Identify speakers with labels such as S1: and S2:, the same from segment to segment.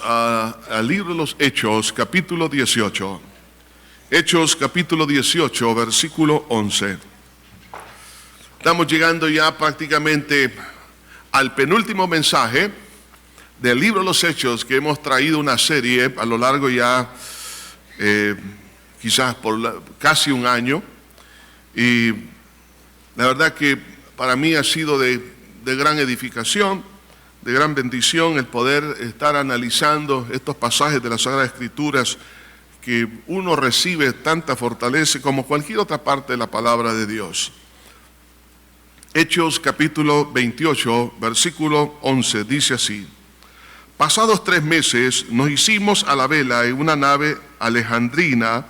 S1: al libro de los Hechos, capítulo 18. Hechos, capítulo 18, versículo 11. Estamos llegando ya prácticamente al penúltimo mensaje del libro de los Hechos, que hemos traído una serie a lo largo ya, quizás por casi un año. Y la verdad que para mí ha sido de gran edificación, de gran bendición el poder estar analizando estos pasajes de las Sagradas Escrituras que uno recibe tanta fortaleza como cualquier otra parte de la palabra de Dios. Hechos capítulo 28, versículo 11, dice así: Pasados 3 meses nos hicimos a la vela en una nave alejandrina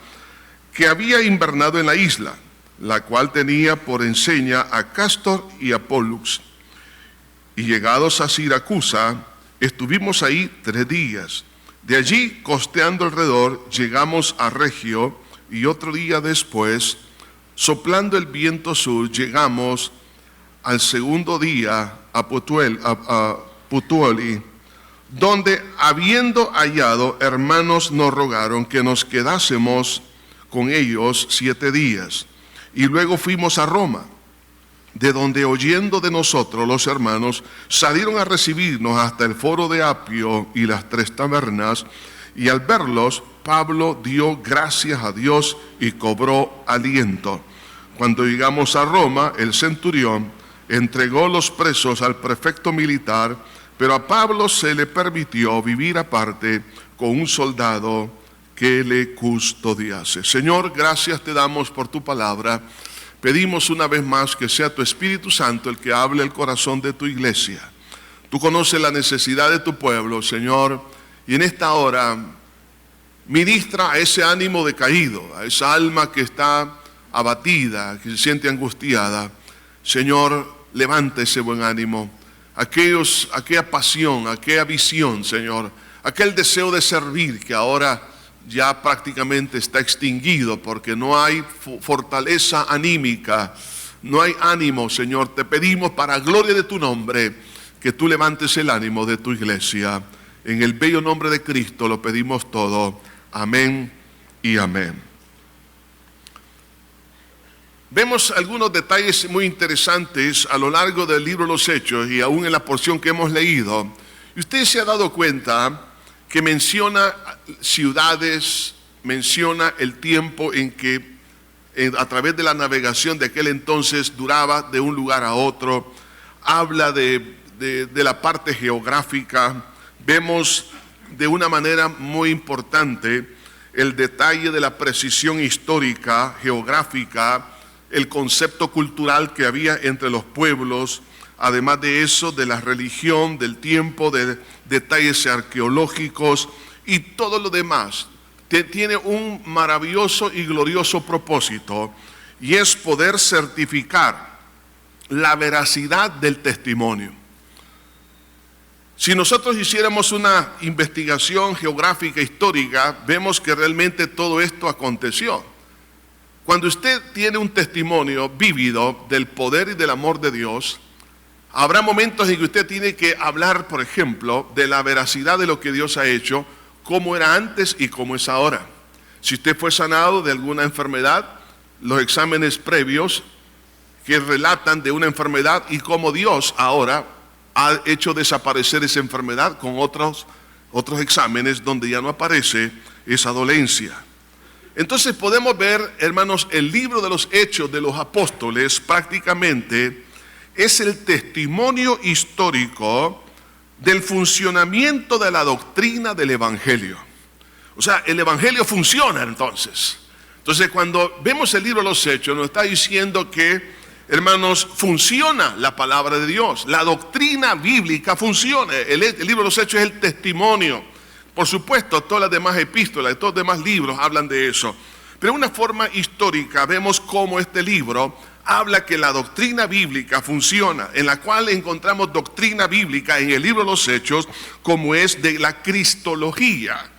S1: que había invernado en la isla, la cual tenía por enseña a Cástor y a Pólux. Y llegados a Siracusa, estuvimos ahí 3 días. De allí, costeando alrededor, llegamos a Regio, y otro día después, soplando el viento sur, llegamos al segundo día a Puteoli, donde, habiendo hallado hermanos, nos rogaron que nos quedásemos con ellos 7 días. Y luego fuimos a Roma, de donde, oyendo de nosotros los hermanos, salieron a recibirnos hasta el foro de Apio y las 3 tabernas, y al verlos, Pablo dio gracias a Dios y cobró aliento. Cuando llegamos a Roma, el centurión entregó los presos al prefecto militar, pero a Pablo se le permitió vivir aparte con un soldado que le custodiase. Señor, gracias te damos por tu palabra. Pedimos una vez más que sea tu Espíritu Santo el que hable el corazón de tu iglesia. Tú conoces la necesidad de tu pueblo, Señor, y en esta hora ministra a ese ánimo decaído, a esa alma que está abatida, que se siente angustiada. Señor, levanta ese buen ánimo, aquella pasión, aquella visión, Señor, aquel deseo de servir que ahora ya prácticamente está extinguido porque no hay fortaleza anímica, no hay ánimo, Señor. Te pedimos para gloria de tu nombre que tú levantes el ánimo de tu iglesia. En el bello nombre de Cristo lo pedimos todo. Amén y amén. Vemos algunos detalles muy interesantes a lo largo del libro de los Hechos y aún en la porción que hemos leído. Y usted se ha dado cuenta que menciona ciudades, menciona el tiempo en que a través de la navegación de aquel entonces duraba de un lugar a otro. Habla de la parte geográfica. Vemos de una manera muy importante el detalle de la precisión histórica, geográfica, el concepto cultural que había entre los pueblos. Además de eso, de la religión, del tiempo, de detalles arqueológicos y todo lo demás. Tiene un maravilloso y glorioso propósito, y es poder certificar la veracidad del testimonio. Si nosotros hiciéramos una investigación geográfica histórica, vemos que realmente todo esto aconteció. Cuando usted tiene un testimonio vívido del poder y del amor de Dios, habrá momentos en que usted tiene que hablar, por ejemplo, de la veracidad de lo que Dios ha hecho, cómo era antes y cómo es ahora. Si usted fue sanado de alguna enfermedad, los exámenes previos que relatan de una enfermedad y cómo Dios ahora ha hecho desaparecer esa enfermedad con otros exámenes donde ya no aparece esa dolencia. Entonces podemos ver, hermanos, el libro de los Hechos de los Apóstoles prácticamente es el testimonio histórico del funcionamiento de la doctrina del Evangelio. O sea, el Evangelio funciona entonces. Entonces, cuando vemos el libro de los Hechos, nos está diciendo que, hermanos, funciona la palabra de Dios. La doctrina bíblica funciona. El libro de los Hechos es el testimonio. Por supuesto, todas las demás epístolas, todos los demás libros hablan de eso. Pero de una forma histórica vemos cómo este libro habla que la doctrina bíblica funciona, en la cual encontramos doctrina bíblica en el libro de los Hechos, como es de la cristología,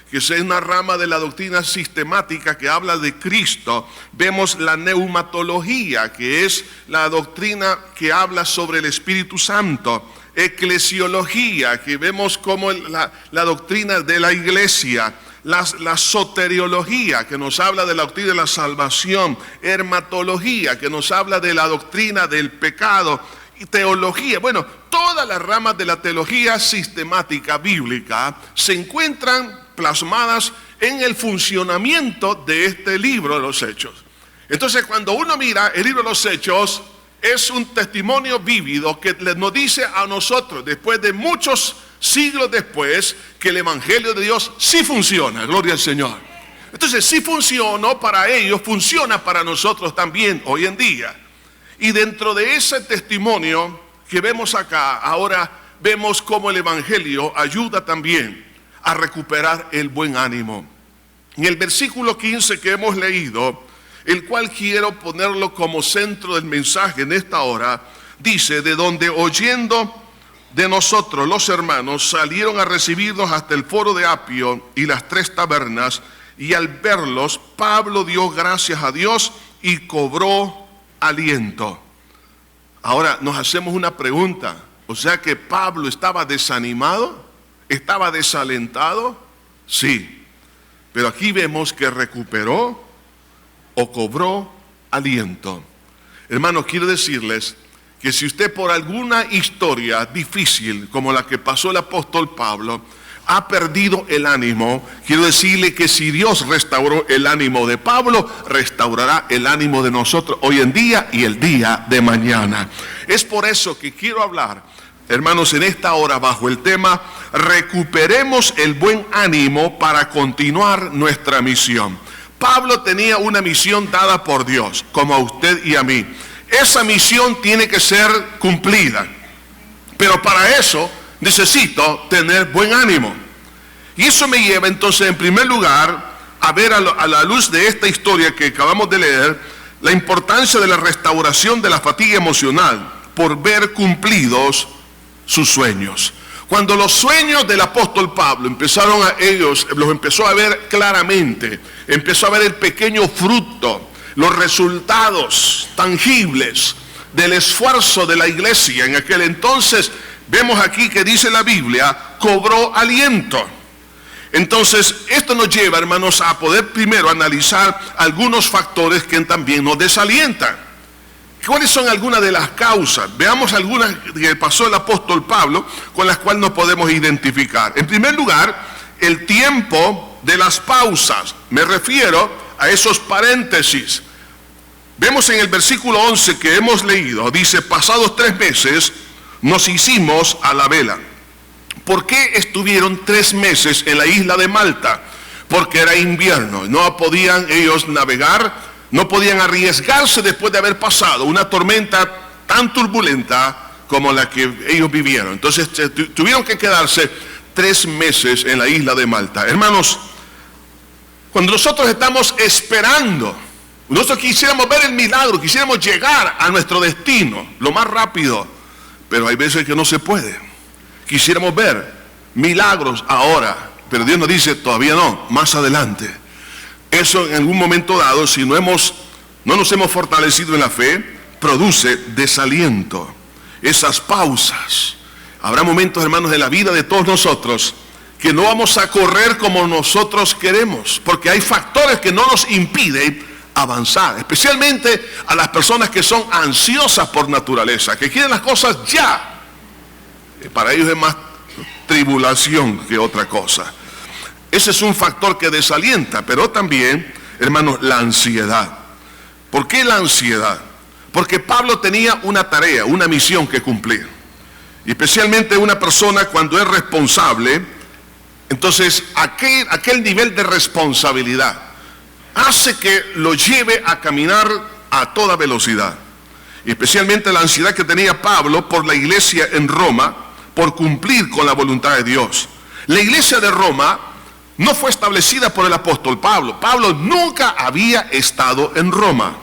S1: que es una rama de la doctrina sistemática que habla de Cristo. Vemos la neumatología, que es la doctrina que habla sobre el Espíritu Santo. eclesiología, que vemos como la doctrina de la iglesia, la soteriología, que nos habla de la doctrina de la salvación, hermatología, que nos habla de la doctrina del pecado, y teología. Bueno, todas las ramas de la teología sistemática bíblica se encuentran plasmadas en el funcionamiento de este libro de los Hechos. Entonces, cuando uno mira el libro de los Hechos, es un testimonio vívido que nos dice a nosotros, después de muchos siglos después, que el Evangelio de Dios sí funciona. Gloria al Señor. Entonces, sí funcionó para ellos, funciona para nosotros también hoy en día. Y dentro de ese testimonio que vemos acá, ahora vemos cómo el Evangelio ayuda también a recuperar el buen ánimo. En el versículo 15 que hemos leído, el cual quiero ponerlo como centro del mensaje en esta hora, dice: de donde oyendo de nosotros los hermanos salieron a recibirnos hasta el foro de Apio y las 3 tabernas, y al verlos Pablo dio gracias a Dios y cobró aliento. Ahora nos hacemos una pregunta, o sea que Pablo estaba desanimado, estaba desalentado, sí, pero aquí vemos que recuperó o cobró aliento. Hermanos, quiero decirles que si usted por alguna historia difícil como la que pasó el apóstol Pablo ha perdido el ánimo, quiero decirle que si Dios restauró el ánimo de Pablo, restaurará el ánimo de nosotros hoy en día y el día de mañana. Es por eso que quiero hablar, hermanos, en esta hora bajo el tema: recuperemos el buen ánimo para continuar nuestra misión. Pablo tenía una misión dada por Dios, como a usted y a mí. Esa misión tiene que ser cumplida, pero para eso necesito tener buen ánimo. Y eso me lleva entonces, en primer lugar, a ver a la luz de esta historia que acabamos de leer, la importancia de la restauración de la fatiga emocional por ver cumplidos sus sueños. Cuando los sueños del apóstol Pablo los empezó a ver claramente, empezó a ver el pequeño fruto, los resultados tangibles del esfuerzo de la iglesia en aquel entonces, vemos aquí que dice la Biblia, cobró aliento. Entonces, esto nos lleva, hermanos, a poder primero analizar algunos factores que también nos desalientan. ¿Cuáles son algunas de las causas? Veamos algunas que pasó el apóstol Pablo con las cuales nos podemos identificar. En primer lugar, el tiempo de las pausas. Me refiero a esos paréntesis. Vemos en el versículo 11 que hemos leído, dice: pasados 3 meses nos hicimos a la vela. ¿Por qué estuvieron 3 meses en la isla de Malta? Porque era invierno, no podían ellos navegar, no podían arriesgarse después de haber pasado una tormenta tan turbulenta como la que ellos vivieron. Entonces tuvieron que quedarse 3 meses en la isla de Malta. Hermanos, cuando nosotros estamos esperando, nosotros quisiéramos ver el milagro, quisiéramos llegar a nuestro destino lo más rápido, pero hay veces que no se puede. Quisiéramos ver milagros ahora, pero Dios nos dice: todavía no, más adelante. Eso en algún momento dado, si no nos hemos fortalecido en la fe, produce desaliento. Esas pausas. Habrá momentos, hermanos, de la vida de todos nosotros que no vamos a correr como nosotros queremos, porque hay factores que no nos impiden avanzar, especialmente a las personas que son ansiosas por naturaleza, que quieren las cosas ya. Para ellos es más tribulación que otra cosa. Ese es un factor que desalienta, pero también, hermanos, la ansiedad. ¿Por qué la ansiedad? Porque Pablo tenía una tarea, una misión que cumplir. Y especialmente una persona cuando es responsable, entonces aquel nivel de responsabilidad hace que lo lleve a caminar a toda velocidad. Y especialmente la ansiedad que tenía Pablo por la iglesia en Roma, por cumplir con la voluntad de Dios. La iglesia de Roma no fue establecida por el apóstol Pablo. Pablo nunca había estado en Roma,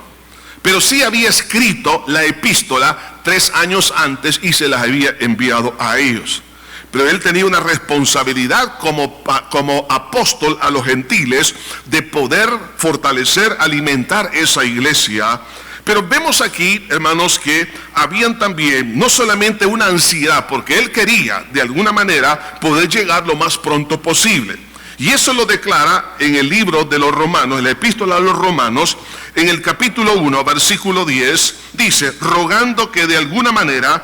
S1: pero sí había escrito la epístola 3 años antes y se las había enviado a ellos. Pero él tenía una responsabilidad como apóstol a los gentiles de poder fortalecer, alimentar esa iglesia. Pero vemos aquí, hermanos, que habían también no solamente una ansiedad, porque él quería de alguna manera poder llegar lo más pronto posible. Y eso lo declara en el libro de los Romanos, en la epístola a los Romanos, en el capítulo 1, versículo 10, dice, rogando que de alguna manera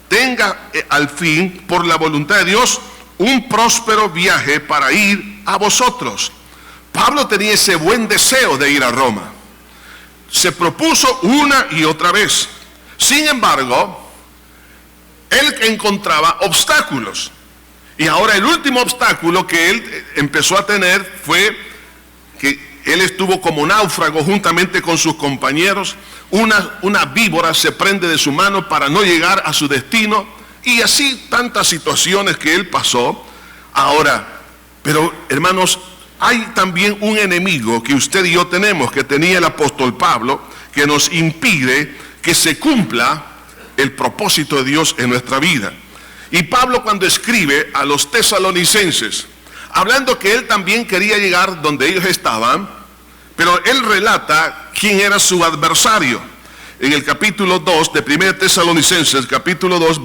S1: tenga al fin, por la voluntad de Dios, un próspero viaje para ir a vosotros. Pablo tenía ese buen deseo de ir a Roma. Se propuso una y otra vez. Sin embargo, él encontraba obstáculos. Y ahora el último obstáculo que él empezó a tener fue que él estuvo como náufrago juntamente con sus compañeros. Una víbora se prende de su mano para no llegar a su destino. Y así tantas situaciones que él pasó. Ahora, pero hermanos, hay también un enemigo que usted y yo tenemos, que tenía el apóstol Pablo, que nos impide que se cumpla el propósito de Dios en nuestra vida. Y Pablo, cuando escribe a los tesalonicenses, hablando que él también quería llegar donde ellos estaban, pero él relata quién era su adversario. En el capítulo 2 de 1 Tesalonicenses, capítulo 2,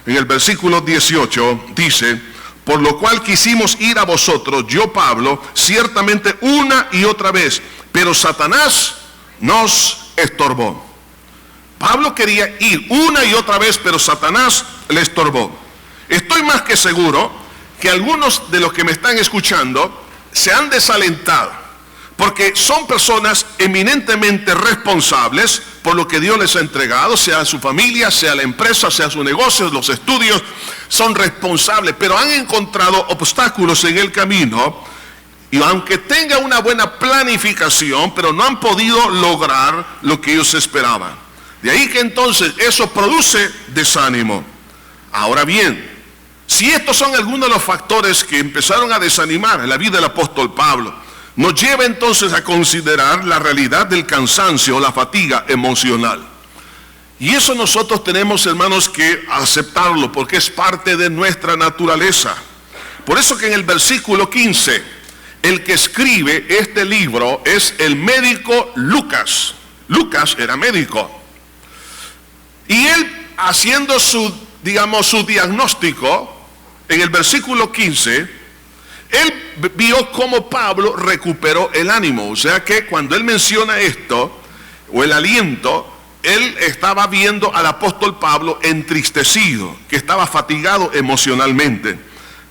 S1: en el versículo 18, dice, por lo cual quisimos ir a vosotros, yo Pablo, ciertamente una y otra vez, pero Satanás nos estorbó. Pablo quería ir una y otra vez, pero Satanás le estorbó. Estoy más que seguro que algunos de los que me están escuchando se han desalentado, porque son personas eminentemente responsables por lo que Dios les ha entregado, sea su familia, sea la empresa, sea su negocio, los estudios, son responsables, pero han encontrado obstáculos en el camino, y aunque tengan una buena planificación, pero no han podido lograr lo que ellos esperaban. De ahí que entonces eso produce desánimo. Ahora bien, si estos son algunos de los factores que empezaron a desanimar en la vida del apóstol Pablo, nos lleva entonces a considerar la realidad del cansancio o la fatiga emocional. Y eso nosotros tenemos, hermanos, que aceptarlo, porque es parte de nuestra naturaleza. Por eso que en el versículo 15, el que escribe este libro es el médico Lucas. Lucas era médico. Y él, haciendo su diagnóstico, en el versículo 15, él vio cómo Pablo recuperó el ánimo. O sea que cuando él menciona esto, o el aliento, él estaba viendo al apóstol Pablo entristecido, que estaba fatigado emocionalmente.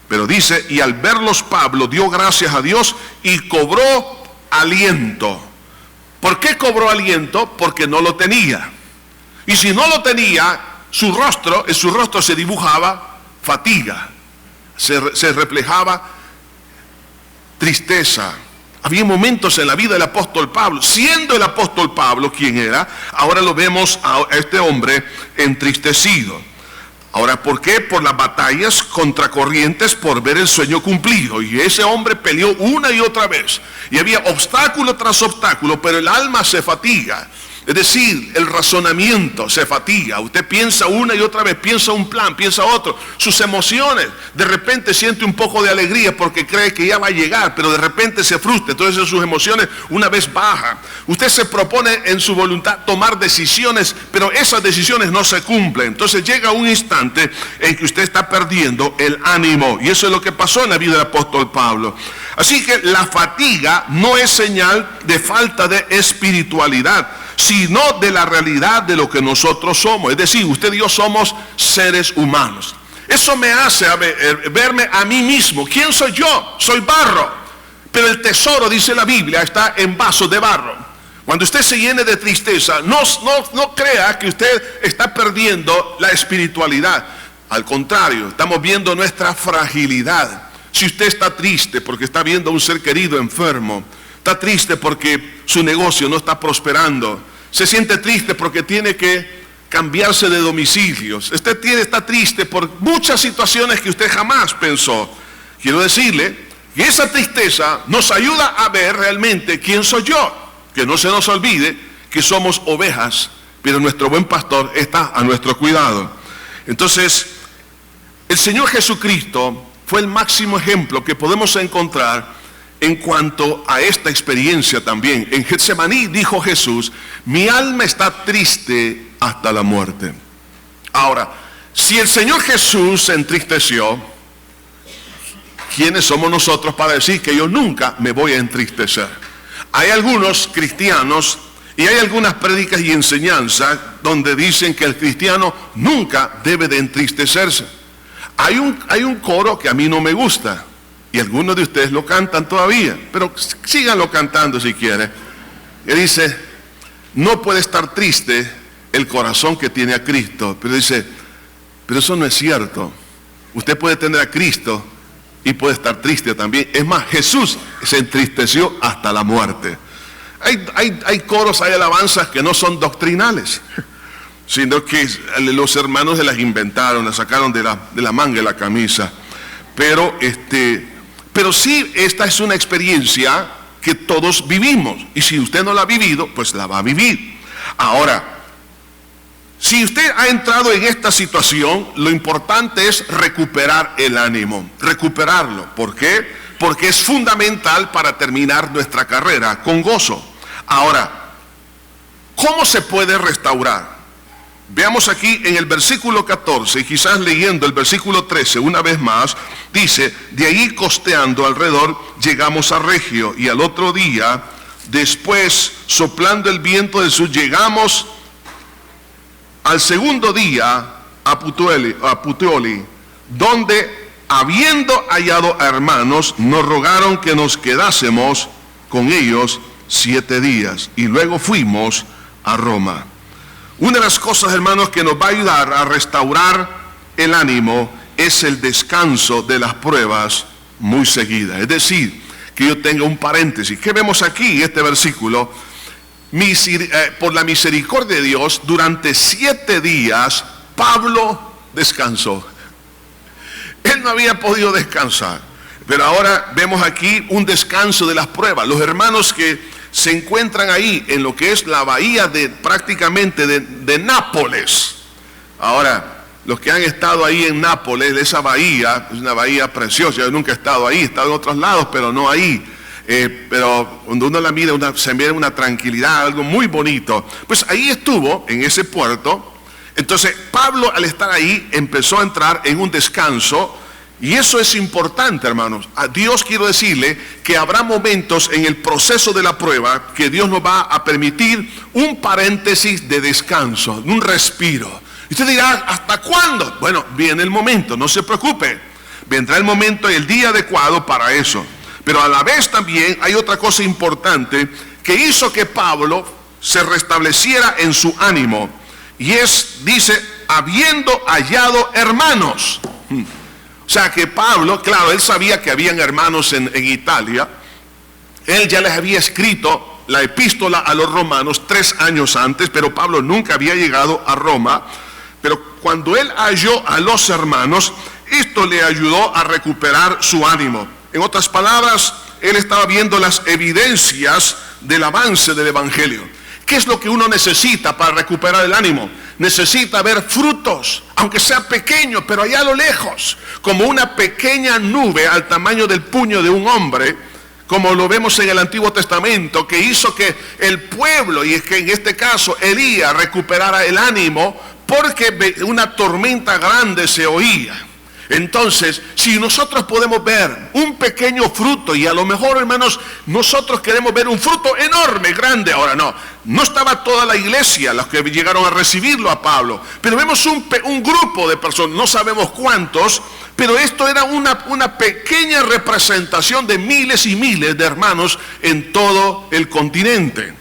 S1: Pero dice, y al verlos Pablo dio gracias a Dios y cobró aliento. ¿Por qué cobró aliento? Porque no lo tenía. Y si no lo tenía, en su rostro se dibujaba fatiga, se reflejaba tristeza. Había momentos en la vida del apóstol Pablo, siendo el apóstol Pablo quien era, ahora lo vemos a este hombre entristecido. Ahora, ¿por qué? Por las batallas contracorrientes, por ver el sueño cumplido. Y ese hombre peleó una y otra vez. Y había obstáculo tras obstáculo, pero el alma se fatiga. Es decir, el razonamiento se fatiga. Usted piensa una y otra vez, piensa un plan, piensa otro. Sus emociones, de repente siente un poco de alegría porque cree que ya va a llegar, pero de repente se frustra. Entonces sus emociones una vez bajan. Usted se propone en su voluntad tomar decisiones, pero esas decisiones no se cumplen. Entonces llega un instante en que usted está perdiendo el ánimo. Y eso es lo que pasó en la vida del apóstol Pablo. Así que la fatiga no es señal de falta de espiritualidad, sino de la realidad de lo que nosotros somos. Es decir, usted y yo somos seres humanos. Eso me hace verme a mí mismo. ¿Quién soy yo? Soy barro. Pero el tesoro, dice la Biblia, está en vasos de barro. Cuando usted se llene de tristeza, no crea que usted está perdiendo la espiritualidad. Al contrario, estamos viendo nuestra fragilidad. Si usted está triste porque está viendo a un ser querido enfermo, está triste porque su negocio no está prosperando, se siente triste porque tiene que cambiarse de domicilios, usted está triste por muchas situaciones que usted jamás pensó. Quiero decirle que esa tristeza nos ayuda a ver realmente quién soy yo, que no se nos olvide que somos ovejas, pero nuestro buen pastor está a nuestro cuidado. Entonces, el Señor Jesucristo fue el máximo ejemplo que podemos encontrar en cuanto a esta experiencia también. En Getsemaní dijo Jesús, mi alma está triste hasta la muerte. Ahora, si el Señor Jesús se entristeció, ¿quiénes somos nosotros para decir que yo nunca me voy a entristecer? Hay algunos cristianos y hay algunas prédicas y enseñanzas donde dicen que el cristiano nunca debe de entristecerse. Hay un coro que a mí no me gusta. Y algunos de ustedes lo cantan todavía, pero síganlo cantando si quieren. Él dice, no puede estar triste el corazón que tiene a Cristo. Pero dice, pero eso no es cierto. Usted puede tener a Cristo y puede estar triste también. Es más, Jesús se entristeció hasta la muerte. Hay coros, hay alabanzas que no son doctrinales, sino que los hermanos se las inventaron, las sacaron de la manga de la camisa. Pero sí, esta es una experiencia que todos vivimos. Y si usted no la ha vivido, pues la va a vivir. Ahora, si usted ha entrado en esta situación, lo importante es recuperar el ánimo, recuperarlo. ¿Por qué? Porque es fundamental para terminar nuestra carrera con gozo. Ahora, ¿cómo se puede restaurar? Veamos aquí en el versículo 14, y quizás leyendo el versículo 13 una vez más, dice, de ahí costeando alrededor llegamos a Regio, y al otro día, después soplando el viento del sur, llegamos al segundo día a Puteoli, donde habiendo hallado a hermanos, nos rogaron que nos quedásemos con ellos 7 días, y luego fuimos a Roma. Una de las cosas, hermanos, que nos va a ayudar a restaurar el ánimo es el descanso de las pruebas muy seguidas. Es decir, que yo tenga un paréntesis. ¿Qué vemos aquí en este versículo? Por la misericordia de Dios, durante 7 días, Pablo descansó. Él no había podido descansar. Pero ahora vemos aquí un descanso de las pruebas. Los hermanos que se encuentran ahí en lo que es la bahía prácticamente de Nápoles. Ahora, los que han estado ahí en Nápoles, esa bahía, es una bahía preciosa. Yo nunca he estado ahí, he estado en otros lados, pero no ahí. Pero cuando uno la mira, se mira una tranquilidad, algo muy bonito. Pues ahí estuvo, en ese puerto. Entonces, Pablo al estar ahí empezó a entrar en un descanso. Y eso es importante, hermanos. A Dios quiero decirle que habrá momentos en el proceso de la prueba que Dios nos va a permitir un paréntesis de descanso, un respiro. Y usted dirá, ¿hasta cuándo? Bueno, viene el momento, no se preocupe. Vendrá el momento y el día adecuado para eso. Pero a la vez también hay otra cosa importante que hizo que Pablo se restableciera en su ánimo. Y dice, habiendo hallado hermanos. O sea que Pablo, claro, él sabía que habían hermanos en Italia. Él ya les había escrito la epístola a los romanos 3 años antes, pero Pablo nunca había llegado a Roma. Pero cuando él halló a los hermanos, esto le ayudó a recuperar su ánimo. En otras palabras, él estaba viendo las evidencias del avance del evangelio. ¿Qué es lo que uno necesita para recuperar el ánimo? Necesita ver frutos, aunque sea pequeño, pero allá a lo lejos, como una pequeña nube al tamaño del puño de un hombre, como lo vemos en el Antiguo Testamento, que hizo que el pueblo, y es que en este caso Elías, recuperara el ánimo, porque una tormenta grande se oía. Entonces, si nosotros podemos ver un pequeño fruto, y a lo mejor, hermanos, nosotros queremos ver un fruto enorme, grande. Ahora no estaba toda la iglesia, los que llegaron a recibirlo a Pablo, pero vemos un grupo de personas, no sabemos cuántos, pero esto era una pequeña representación de miles y miles de hermanos en todo el continente.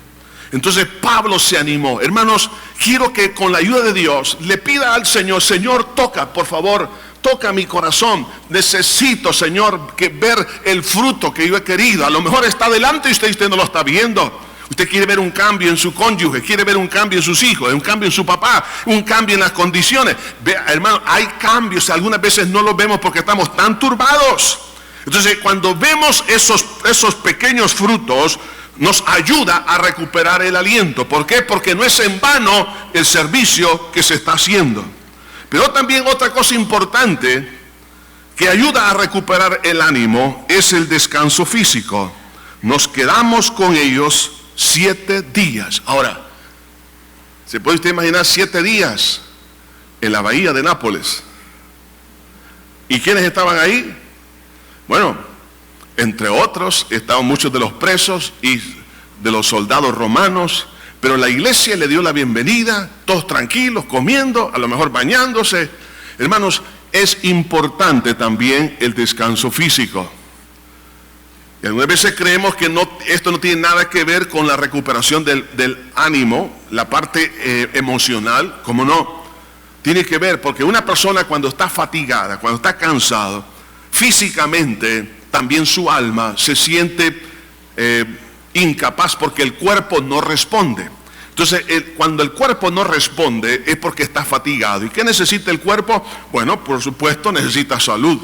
S1: Entonces Pablo se animó. Hermanos, quiero que con la ayuda de Dios le pida al Señor, Señor, toca, por favor, toca mi corazón. Necesito, Señor, ver el fruto que yo he querido. A lo mejor está delante y usted no lo está viendo. Usted quiere ver un cambio en su cónyuge, quiere ver un cambio en sus hijos, un cambio en su papá, un cambio en las condiciones. Hermano, hay cambios, algunas veces no los vemos porque estamos tan turbados. Entonces, cuando vemos esos pequeños frutos, nos ayuda a recuperar el aliento. ¿Por qué? Porque no es en vano el servicio que se está haciendo. Pero también otra cosa importante que ayuda a recuperar el ánimo es el descanso físico. Nos quedamos con ellos 7 días. Ahora, ¿se puede usted imaginar 7 días en la bahía de Nápoles? ¿Y quiénes estaban ahí? Bueno, entre otros estaban muchos de los presos y de los soldados romanos, pero la iglesia le dio la bienvenida, todos tranquilos, comiendo, a lo mejor bañándose. Hermanos, es importante también el descanso físico. Y algunas veces creemos que esto no tiene nada que ver con la recuperación del ánimo, la parte emocional. ¿Cómo no? Tiene que ver, porque una persona cuando está fatigada, cuando está cansado, físicamente también su alma se siente incapaz porque el cuerpo no responde. Entonces, cuando el cuerpo no responde es porque está fatigado. ¿Y qué necesita el cuerpo? Bueno, por supuesto, necesita salud.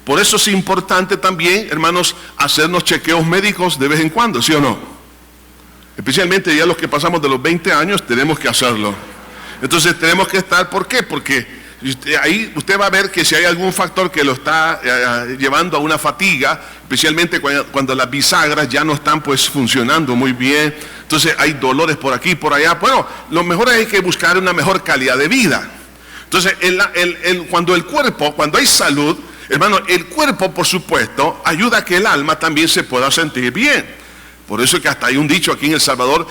S1: Por eso es importante también, hermanos, hacernos chequeos médicos de vez en cuando, ¿sí o no? Especialmente ya los que pasamos de los 20 años tenemos que hacerlo. Entonces tenemos que estar, ¿por qué? Porque ahí usted va a ver que si hay algún factor que lo está llevando a una fatiga, especialmente cuando las bisagras ya no están pues funcionando muy bien, entonces hay dolores por aquí, por allá. Bueno, lo mejor es que buscar una mejor calidad de vida. Entonces, cuando hay salud, hermano, el cuerpo, por supuesto, ayuda a que el alma también se pueda sentir bien. Por eso es que hasta hay un dicho aquí en El Salvador: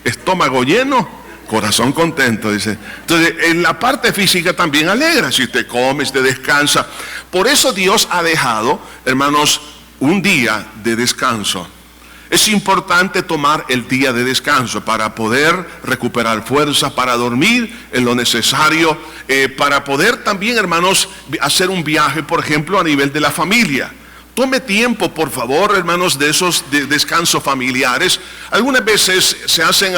S1: estómago lleno, corazón contento, dice. Entonces, en la parte física también alegra, si usted come, si usted descansa. Por eso Dios ha dejado, hermanos, un día de descanso. Es importante tomar el día de descanso para poder recuperar fuerzas, para dormir en lo necesario, para poder también, hermanos, hacer un viaje, por ejemplo, a nivel de la familia. Tome tiempo, por favor, hermanos, de esos descansos familiares. Algunas veces se hacen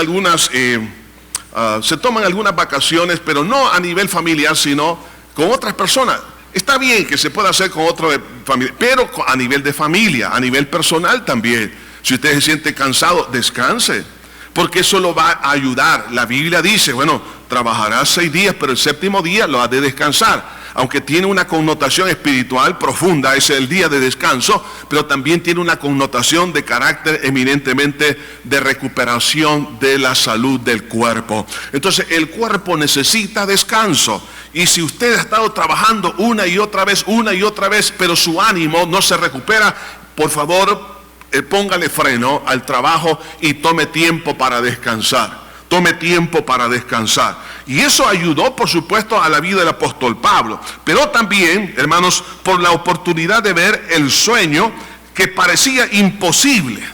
S1: se toman algunas vacaciones, pero no a nivel familiar, sino con otras personas. Está bien que se pueda hacer con otra familia, pero a nivel de familia, a nivel personal también. Si usted se siente cansado, descanse, porque eso lo va a ayudar. La Biblia dice, bueno, trabajarás 6 días, pero el 7º día lo has de descansar. Aunque tiene una connotación espiritual profunda, es el día de descanso, pero también tiene una connotación de carácter eminentemente de recuperación de la salud del cuerpo. Entonces, el cuerpo necesita descanso. Y si usted ha estado trabajando una y otra vez, pero su ánimo no se recupera, por favor, póngale freno al trabajo y tome tiempo para descansar. Tome tiempo para descansar. Y eso ayudó, por supuesto, a la vida del apóstol Pablo. Pero también, hermanos, por la oportunidad de ver el sueño que parecía imposible.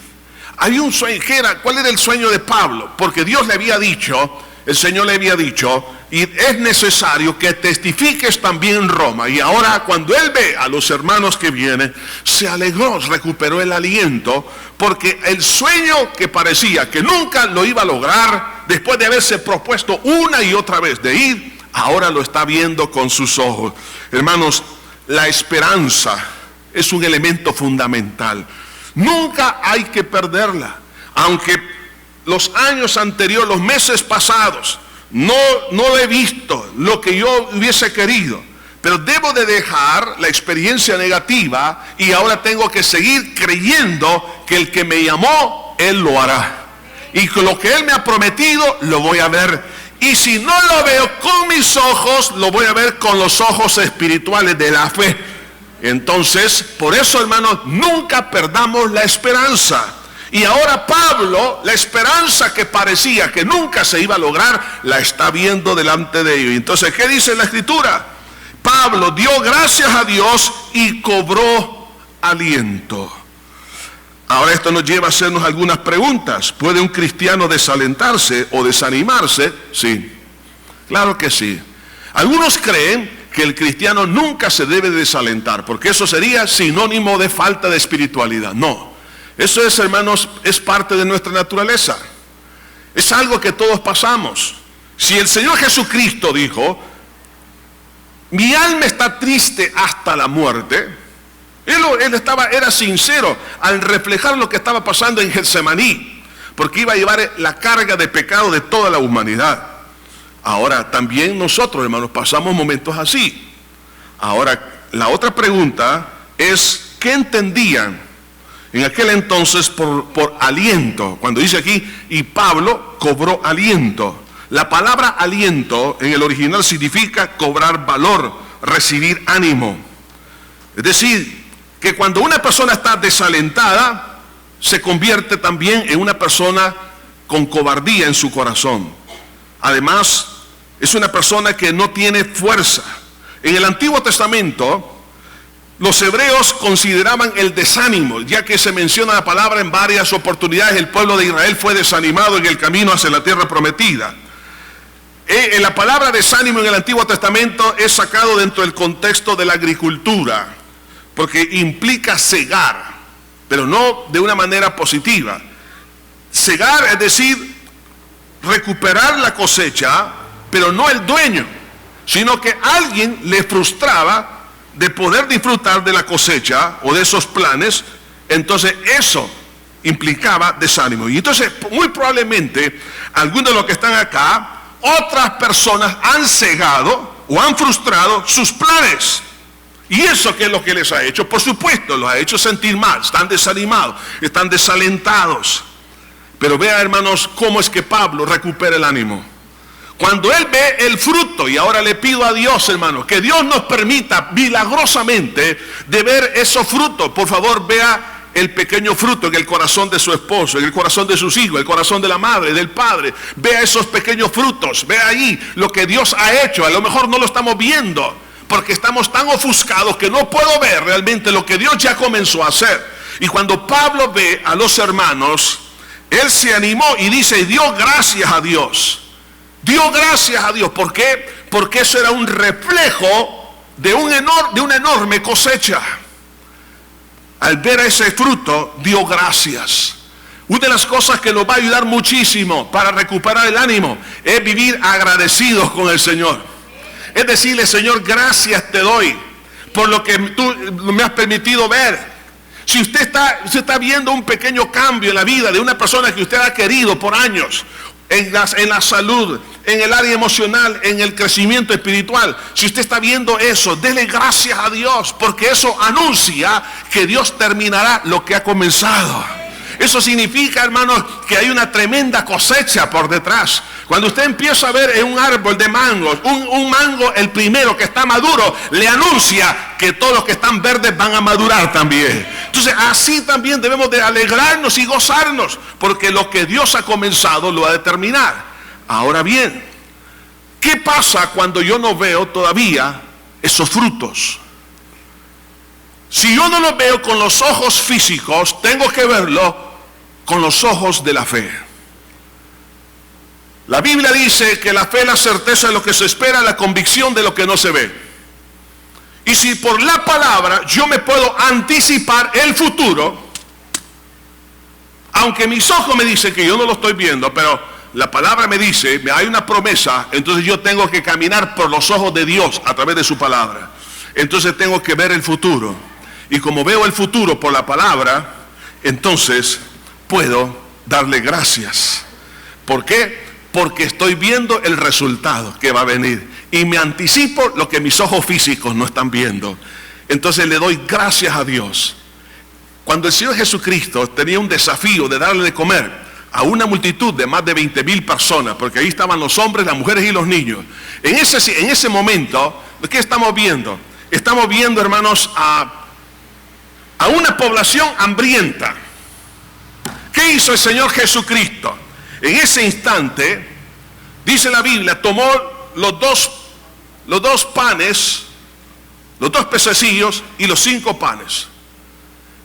S1: Hay un sueño, ¿cuál era el sueño de Pablo? Porque Dios le había dicho, el Señor le había dicho, y es necesario que testifiques también en Roma. Y ahora cuando él ve a los hermanos que vienen, se alegró, recuperó el aliento, porque el sueño que parecía que nunca lo iba a lograr, después de haberse propuesto una y otra vez de ir, ahora lo está viendo con sus ojos. Hermanos, la esperanza es un elemento fundamental. Nunca hay que perderla. Aunque los años anteriores, los meses pasados, no he visto lo que yo hubiese querido, pero debo de dejar la experiencia negativa y ahora tengo que seguir creyendo que el que me llamó, Él lo hará. Y con lo que Él me ha prometido, lo voy a ver. Y si no lo veo con mis ojos, lo voy a ver con los ojos espirituales de la fe. Entonces, por eso, hermanos, nunca perdamos la esperanza. Y ahora Pablo, la esperanza que parecía que nunca se iba a lograr, la está viendo delante de ellos. Entonces, ¿qué dice la Escritura? Pablo dio gracias a Dios y cobró aliento. Ahora esto nos lleva a hacernos algunas preguntas. ¿Puede un cristiano desalentarse o desanimarse? Sí, claro que sí. Algunos creen que el cristiano nunca se debe desalentar, porque eso sería sinónimo de falta de espiritualidad. No. Eso es, hermanos, es parte de nuestra naturaleza. Es algo que todos pasamos. Si el Señor Jesucristo dijo, mi alma está triste hasta la muerte, Él era sincero al reflejar lo que estaba pasando en Getsemaní, porque iba a llevar la carga de pecado de toda la humanidad. Ahora, también nosotros, hermanos, pasamos momentos así. Ahora, la otra pregunta es, ¿qué entendían en aquel entonces por aliento? Cuando dice aquí, y Pablo cobró aliento. La palabra aliento en el original significa cobrar valor, recibir ánimo. Es decir, que cuando una persona está desalentada, se convierte también en una persona con cobardía en su corazón. Además, es una persona que no tiene fuerza. En el Antiguo Testamento, los hebreos consideraban el desánimo, ya que se menciona la palabra en varias oportunidades, el pueblo de Israel fue desanimado en el camino hacia la tierra prometida. La palabra desánimo en el Antiguo Testamento es sacado dentro del contexto de la agricultura, porque implica cegar, pero no de una manera positiva. Cegar es decir, recuperar la cosecha, pero no el dueño, sino que alguien le frustraba de poder disfrutar de la cosecha o de esos planes. Entonces eso implicaba desánimo. Y entonces muy probablemente algunos de los que están acá, otras personas han cegado o han frustrado sus planes. ¿Y eso qué es lo que les ha hecho? Por supuesto, los ha hecho sentir mal, están desanimados, están desalentados. Pero vea, hermanos, cómo es que Pablo recupera el ánimo. Cuando él ve el fruto, y ahora le pido a Dios, hermanos, que Dios nos permita milagrosamente de ver esos frutos. Por favor, vea el pequeño fruto en el corazón de su esposo, en el corazón de sus hijos, el corazón de la madre, del padre. Vea esos pequeños frutos, vea ahí lo que Dios ha hecho. A lo mejor no lo estamos viendo, porque estamos tan ofuscados que no puedo ver realmente lo que Dios ya comenzó a hacer. Y cuando Pablo ve a los hermanos, él se animó y dice, dio gracias a Dios. Dio gracias a Dios. ¿Por qué? Porque eso era un reflejo de una enorme cosecha. Al ver ese fruto, dio gracias. Una de las cosas que nos va a ayudar muchísimo para recuperar el ánimo es vivir agradecidos con el Señor. Es decirle, Señor, gracias te doy por lo que tú me has permitido ver. Si usted está viendo un pequeño cambio en la vida de una persona que usted ha querido por años, en la salud, en el área emocional, en el crecimiento espiritual, si usted está viendo eso, dele gracias a Dios, porque eso anuncia que Dios terminará lo que ha comenzado. Eso significa, hermanos, que hay una tremenda cosecha por detrás. Cuando usted empieza a ver en un árbol de mangos, un mango, el primero que está maduro, le anuncia que todos los que están verdes van a madurar también. Entonces, así también debemos de alegrarnos y gozarnos, porque lo que Dios ha comenzado lo va a terminar. Ahora bien, ¿qué pasa cuando yo no veo todavía esos frutos? Si yo no los veo con los ojos físicos, tengo que verlo con los ojos de la fe. La Biblia dice que la fe es la certeza de lo que se espera, la convicción de lo que no se ve. Y si por la palabra yo me puedo anticipar el futuro, aunque mis ojos me dicen que yo no lo estoy viendo, pero la palabra me dice, hay una promesa, entonces yo tengo que caminar por los ojos de Dios a través de su palabra. Entonces tengo que ver el futuro. Y como veo el futuro por la palabra, entonces puedo darle gracias. ¿Por qué? Porque estoy viendo el resultado que va a venir. Y me anticipo lo que mis ojos físicos no están viendo. Entonces le doy gracias a Dios. Cuando el Señor Jesucristo tenía un desafío de darle de comer a una multitud de más de 20,000 personas, porque ahí estaban los hombres, las mujeres y los niños. En ese momento, ¿qué estamos viendo? Estamos viendo, hermanos, a una población hambrienta. ¿Qué hizo el Señor Jesucristo? En ese instante, dice la Biblia, tomó los dos panes, los 2 pececillos y los 5 panes.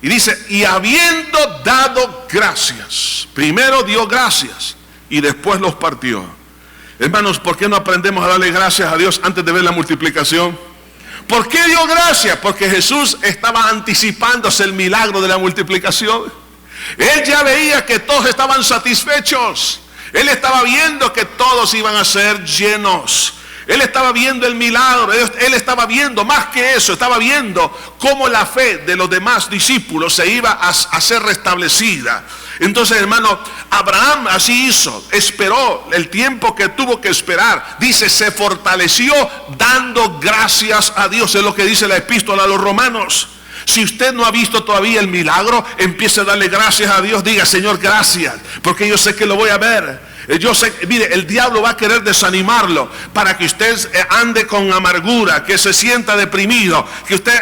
S1: Y dice, y habiendo dado gracias, primero dio gracias y después los partió. Hermanos, ¿por qué no aprendemos a darle gracias a Dios antes de ver la multiplicación? ¿Por qué dio gracias? Porque Jesús estaba anticipándose el milagro de la multiplicación. Él ya veía que todos estaban satisfechos. Él estaba viendo que todos iban a ser llenos. Él estaba viendo el milagro, él estaba viendo más que eso, estaba viendo cómo la fe de los demás discípulos se iba a ser restablecida. Entonces, hermano, Abraham así hizo, esperó el tiempo que tuvo que esperar. Dice, se fortaleció dando gracias a Dios, es lo que dice la epístola a los romanos. Si usted no ha visto todavía el milagro, empiece a darle gracias a Dios. Diga, Señor, gracias, porque yo sé que lo voy a ver. Yo sé, mire, el diablo va a querer desanimarlo para que usted ande con amargura, que se sienta deprimido, que usted,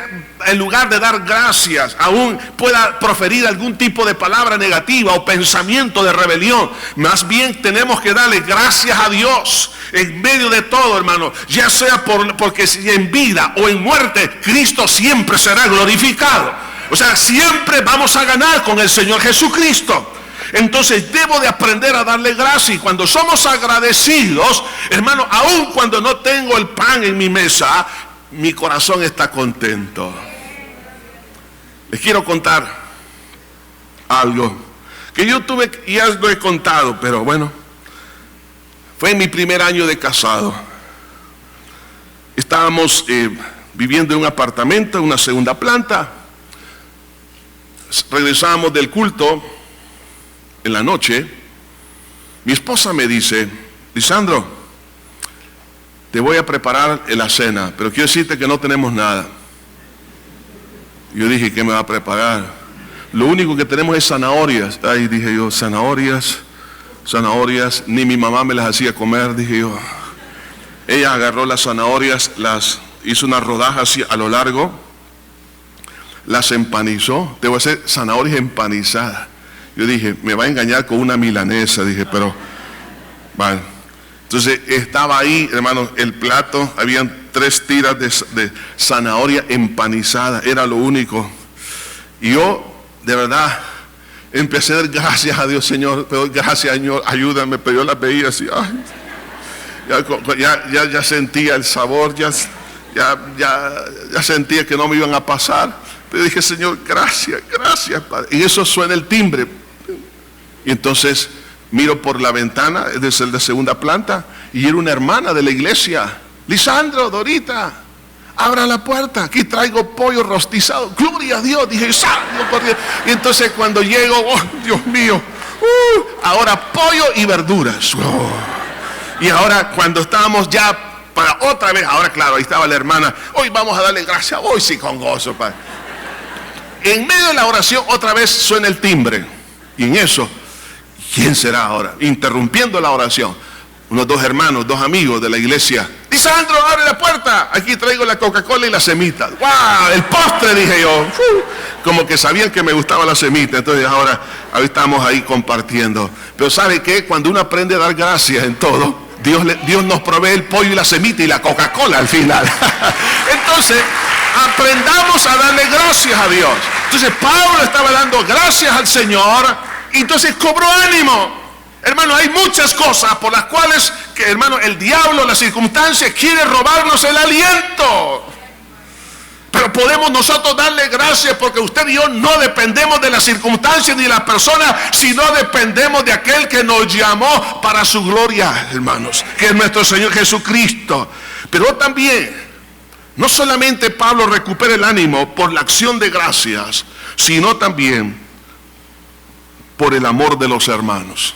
S1: en lugar de dar gracias, aún pueda proferir algún tipo de palabra negativa o pensamiento de rebelión. Más bien tenemos que darle gracias a Dios en medio de todo, hermano, ya sea porque si en vida o en muerte, Cristo siempre será glorificado. O sea, siempre vamos a ganar con el Señor Jesucristo. Entonces debo de aprender a darle gracias. Y cuando somos agradecidos, hermano, aun cuando no tengo el pan en mi mesa, mi corazón está contento. Les quiero contar algo que yo tuve, ya lo he contado, pero bueno, fue en mi primer año de casado. Estábamos viviendo en un apartamento, en una segunda planta. Regresábamos del culto en la noche. Mi esposa me dice, Lisandro, te voy a preparar la cena, pero quiero decirte que no tenemos nada. Yo dije, ¿qué me va a preparar? Lo único que tenemos es zanahorias. Ay, dije yo, zanahorias, ni mi mamá me las hacía comer, dije yo. Ella agarró las zanahorias, las hizo una rodaja así a lo largo, las empanizó. Te voy a hacer zanahorias empanizadas. Yo dije, me va a engañar con una milanesa, dije, pero bueno. Entonces estaba ahí, hermano, el plato, habían 3 tiras de zanahoria empanizada, era lo único. Y yo, de verdad, empecé a dar gracias a Dios, Señor, pero gracias, Señor, ayúdame, pero yo las veía así, ay, ya sentía el sabor, ya sentía que no me iban a pasar. Pero dije, Señor, gracias, Padre. Y eso suena el timbre. Y entonces miro por la ventana, desde la segunda planta, y era una hermana de la iglesia. Lisandro, Dorita, abra la puerta, aquí traigo pollo rostizado. Gloria a Dios, dije, salgo corriendo. Y entonces cuando llego, oh, Dios mío, ahora pollo y verduras. Y ahora cuando estábamos ya para otra vez, ahora claro, ahí estaba la hermana, hoy vamos a darle gracias, hoy sí con gozo, Padre. En medio de la oración otra vez suena el timbre. Y en eso, ¿quién será ahora? Interrumpiendo la oración, unos 2 hermanos, 2 amigos de la iglesia. Lisandro, abre la puerta, aquí traigo la Coca-Cola y la semita. ¡Wow! El postre, dije yo. Como que sabían que me gustaba la semita. Entonces ahora estamos ahí compartiendo. Pero ¿sabe qué? Cuando uno aprende a dar gracias en todo, Dios nos provee el pollo y la semita y la Coca-Cola al final. Entonces, aprendamos a darle gracias a Dios. Entonces Pablo estaba dando gracias al Señor y entonces cobró ánimo. Hermano, hay muchas cosas por las cuales, hermano, el diablo, las circunstancias quiere robarnos el aliento. Pero podemos nosotros darle gracias porque usted y yo no dependemos de las circunstancias ni de las personas, sino dependemos de aquel que nos llamó para su gloria, hermanos, que es nuestro Señor Jesucristo. Pero también, no solamente Pablo recupera el ánimo por la acción de gracias, sino también por el amor de los hermanos.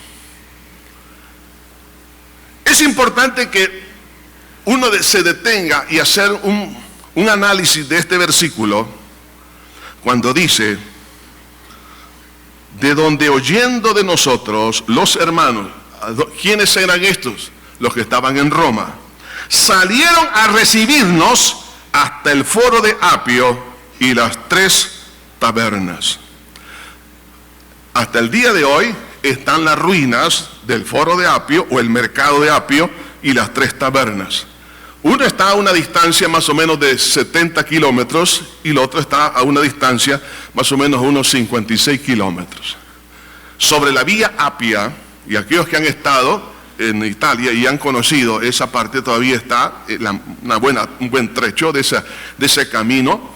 S1: Es importante que uno se detenga y hacer un análisis de este versículo cuando dice, de donde oyendo de nosotros los hermanos, ¿quiénes eran estos? Los que estaban en Roma, salieron a recibirnos hasta el foro de Apio y las 3 tabernas. Hasta el día de hoy están las ruinas del foro de Apio o el mercado de Apio y las 3 tabernas. Uno está a una distancia más o menos de 70 kilómetros y el otro está a una distancia más o menos unos 56 kilómetros. Sobre la vía Apia, y aquellos que han estado en Italia y han conocido esa parte, todavía está un buen trecho de ese camino.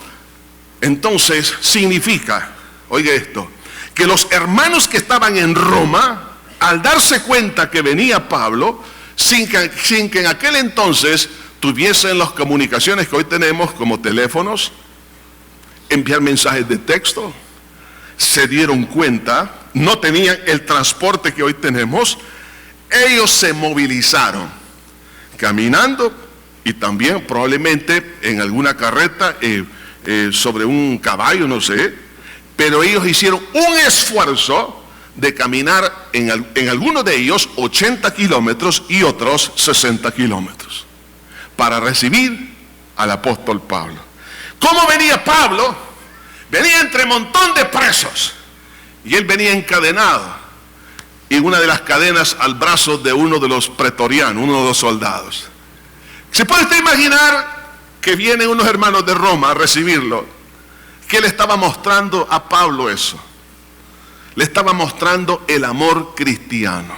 S1: Entonces significa, oiga esto, que los hermanos que estaban en Roma, al darse cuenta que venía Pablo, sin que en aquel entonces tuviesen las comunicaciones que hoy tenemos como teléfonos, enviar mensajes de texto, se dieron cuenta, no tenían el transporte que hoy tenemos, ellos se movilizaron, caminando y también probablemente en alguna carreta, sobre un caballo, no sé, pero ellos hicieron un esfuerzo de caminar en algunos de ellos 80 kilómetros y otros 60 kilómetros para recibir al apóstol Pablo. ¿Cómo venía Pablo? Venía entre un montón de presos y él venía encadenado y una de las cadenas al brazo de uno de los pretorianos, uno de los soldados. ¿Se puede usted imaginar que vienen unos hermanos de Roma a recibirlo? ¿Qué le estaba mostrando a Pablo eso? Le estaba mostrando el amor cristiano.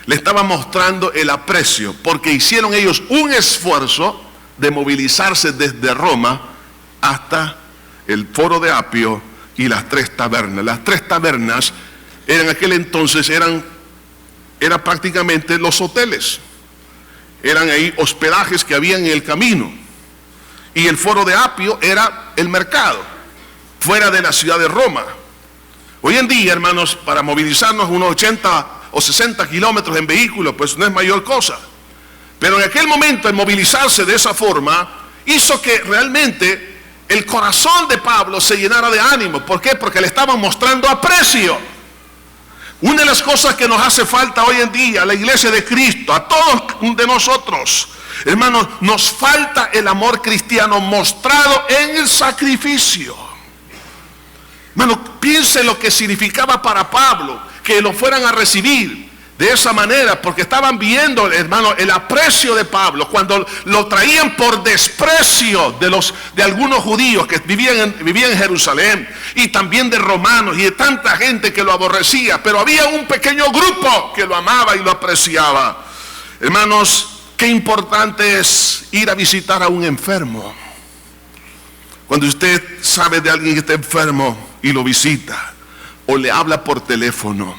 S1: Le estaba mostrando el aprecio, porque hicieron ellos un esfuerzo de movilizarse desde Roma hasta el foro de Apio y las 3 tabernas. Las 3 tabernas en aquel entonces eran prácticamente los hoteles. Eran ahí hospedajes que había en el camino. Y el foro de Apio era el mercado, fuera de la ciudad de Roma. Hoy en día, hermanos, para movilizarnos unos 80 o 60 kilómetros en vehículo, pues no es mayor cosa. Pero en aquel momento, el movilizarse de esa forma, hizo que realmente el corazón de Pablo se llenara de ánimo. ¿Por qué? Porque le estaban mostrando aprecio. Una de las cosas que nos hace falta hoy en día a la iglesia de Cristo, a todos de nosotros, hermanos, nos falta el amor cristiano mostrado en el sacrificio. Hermano, piense lo que significaba para Pablo que lo fueran a recibir de esa manera, porque estaban viendo, hermano, el aprecio de Pablo cuando lo traían por desprecio de algunos judíos que vivían en Jerusalén, y también de romanos y de tanta gente que lo aborrecía, pero había un pequeño grupo que lo amaba y lo apreciaba. Hermanos, qué importante es ir a visitar a un enfermo. Cuando usted sabe de alguien que está enfermo y lo visita o le habla por teléfono,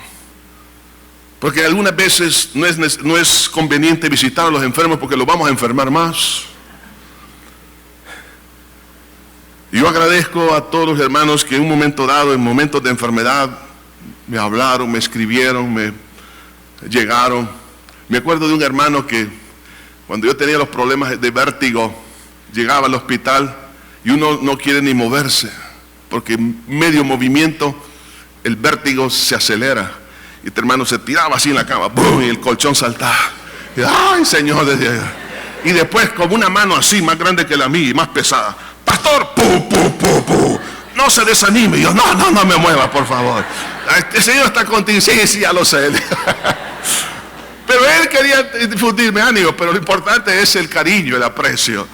S1: porque algunas veces no es conveniente visitar a los enfermos porque los vamos a enfermar más. Yo agradezco a todos los hermanos que en un momento dado, en momentos de enfermedad, me hablaron, me escribieron, me llegaron. Me acuerdo de un hermano que cuando yo tenía los problemas de vértigo, llegaba al hospital y uno no quiere ni moverse, porque medio movimiento el vértigo se acelera. Y este hermano se tiraba así en la cama, ¡bum!, y el colchón saltaba. Y, ¡ay, Señor! Y después, como una mano así, más grande que la mía y más pesada, ¡pastor! ¡Pu, pu, pu, pu! No se desanime. Y yo, no me mueva, por favor. El Señor está contigo. Sí, ya lo sé. Pero él quería difundirme ánimo, pero lo importante es el cariño, el aprecio.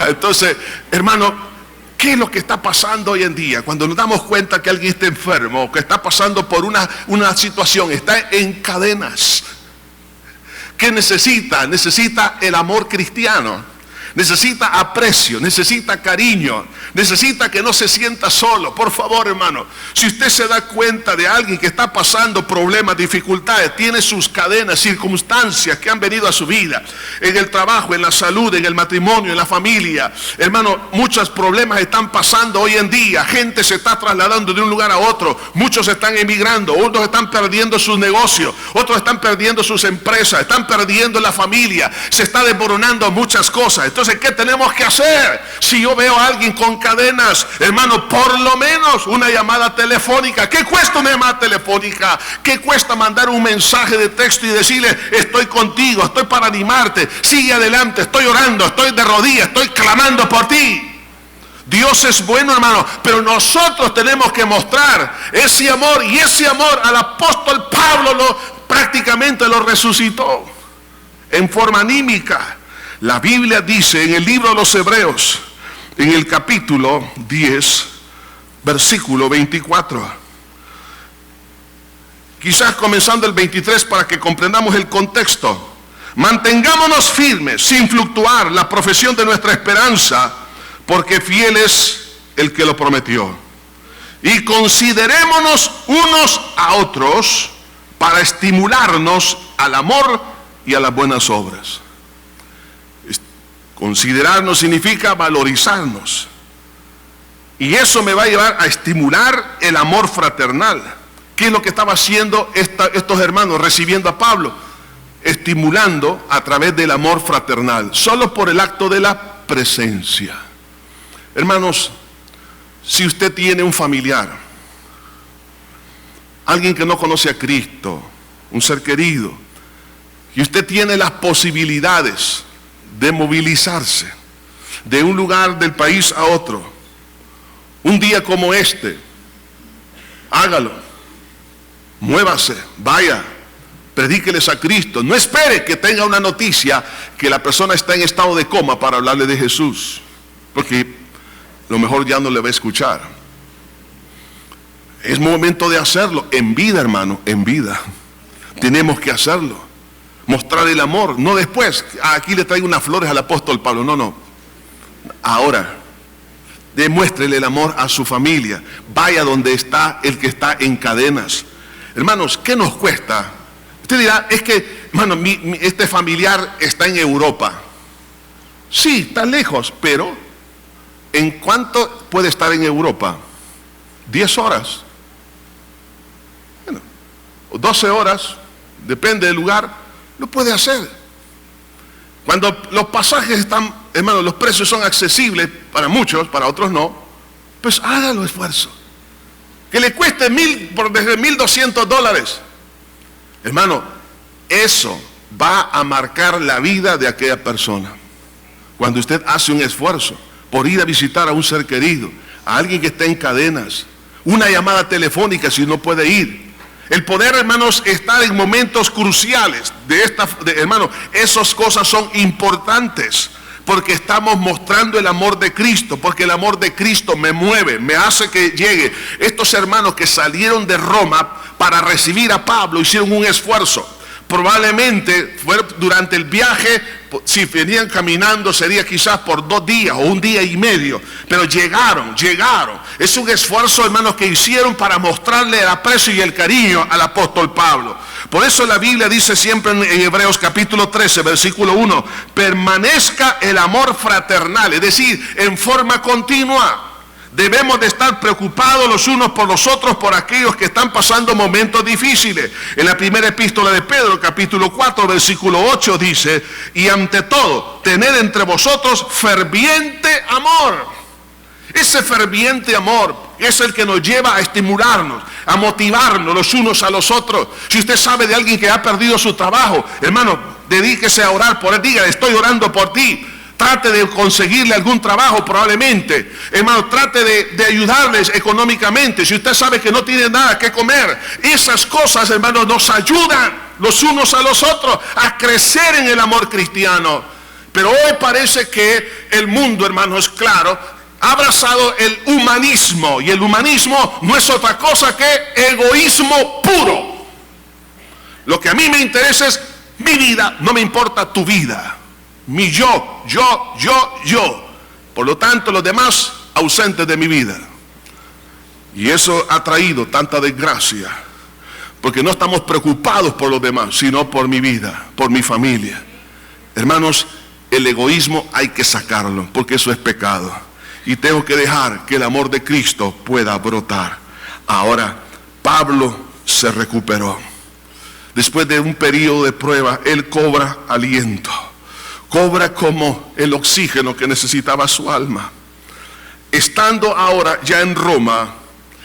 S1: Entonces, hermano, ¿qué es lo que está pasando hoy en día? Cuando nos damos cuenta que alguien está enfermo, que está pasando por una situación, está en cadenas. ¿Qué necesita? Necesita el amor cristiano. Necesita aprecio, necesita cariño, necesita que no se sienta solo. Por favor, hermano, si usted se da cuenta de alguien que está pasando problemas, dificultades, tiene sus cadenas, circunstancias que han venido a su vida, en el trabajo, en la salud, en el matrimonio, en la familia, hermano, muchos problemas están pasando hoy en día. Gente se está trasladando de un lugar a otro, muchos están emigrando, otros están perdiendo sus negocios, otros están perdiendo sus empresas, están perdiendo la familia, se está desmoronando muchas cosas. Entonces, ¿qué tenemos que hacer? Si yo veo a alguien con cadenas, hermano, por lo menos una llamada telefónica. ¿Qué cuesta una llamada telefónica? ¿Qué cuesta mandar un mensaje de texto y decirle, estoy contigo, estoy para animarte, sigue adelante, estoy orando, estoy de rodillas, estoy clamando por ti? Dios es bueno, hermano, pero nosotros tenemos que mostrar ese amor, y ese amor al apóstol Pablo prácticamente lo resucitó en forma anímica. La Biblia dice en el libro de los Hebreos, en el capítulo 10, versículo 24. Quizás comenzando el 23 para que comprendamos el contexto. Mantengámonos firmes, sin fluctuar, la profesión de nuestra esperanza, porque fiel es el que lo prometió. Y considerémonos unos a otros para estimularnos al amor y a las buenas obras. Considerarnos significa valorizarnos. Y eso me va a llevar a estimular el amor fraternal. ¿Qué es lo que estaba haciendo estos hermanos recibiendo a Pablo? Estimulando a través del amor fraternal, solo por el acto de la presencia. Hermanos, si usted tiene un familiar, alguien que no conoce a Cristo, un ser querido, y usted tiene las posibilidades de movilizarse de un lugar del país a otro, un día como este, hágalo, muévase, vaya, predíqueles a Cristo. No espere que tenga una noticia que la persona está en estado de coma para hablarle de Jesús, porque lo mejor ya no le va a escuchar. Es momento de hacerlo, en vida, hermano, en vida. Tenemos que hacerlo, mostrar el amor, no después. Aquí le traigo unas flores al apóstol Pablo, no, ahora. Demuéstrele el amor a su familia. Vaya donde está el que está en cadenas. Hermanos, ¿qué nos cuesta? Usted dirá, es que, hermano, este familiar está en Europa. Sí, está lejos, pero ¿en cuánto puede estar en Europa? 10 horas. Bueno, 12 horas, depende del lugar, lo puede hacer. Cuando los pasajes están, hermano, los precios son accesibles para muchos, para otros no, pues hágalo esfuerzo. Que le cueste desde $1,200. Hermano, eso va a marcar la vida de aquella persona. Cuando usted hace un esfuerzo por ir a visitar a un ser querido, a alguien que está en cadenas, una llamada telefónica si no puede ir. El poder, hermanos, estar en momentos cruciales hermano, esas cosas son importantes, porque estamos mostrando el amor de Cristo, porque el amor de Cristo me mueve, me hace que llegue. Estos hermanos que salieron de Roma para recibir a Pablo hicieron un esfuerzo. Probablemente fue durante el viaje, si venían caminando sería quizás por 2 días o 1 día y medio, pero llegaron. Es un esfuerzo, hermanos, que hicieron para mostrarle el aprecio y el cariño al apóstol Pablo. Por eso la Biblia dice siempre en Hebreos capítulo 13, versículo 1, permanezca el amor fraternal, es decir, en forma continua. Debemos de estar preocupados los unos por los otros, por aquellos que están pasando momentos difíciles. En la primera epístola de Pedro, capítulo 4, versículo 8, dice, y ante todo, tened entre vosotros ferviente amor. Ese ferviente amor es el que nos lleva a estimularnos, a motivarnos los unos a los otros. Si usted sabe de alguien que ha perdido su trabajo, hermano, dedíquese a orar por él, diga, estoy orando por ti. Trate de conseguirle algún trabajo probablemente. Hermano, trate de ayudarles económicamente. Si usted sabe que no tiene nada que comer, esas cosas, hermano, nos ayudan los unos a los otros a crecer en el amor cristiano. Pero hoy parece que el mundo, hermanos, claro, ha abrazado el humanismo. Y el humanismo no es otra cosa que egoísmo puro. Lo que a mí me interesa es mi vida, no me importa tu vida. Mi yo. Por lo tanto, los demás ausentes de mi vida. Y eso ha traído tanta desgracia, porque no estamos preocupados por los demás, sino por mi vida, por mi familia. Hermanos, el egoísmo hay que sacarlo, porque eso es pecado. Y tengo que dejar que el amor de Cristo pueda brotar. Ahora, Pablo se recuperó. Después de un periodo de prueba, él cobra aliento. Cobra como el oxígeno que necesitaba su alma. Estando ahora ya en Roma,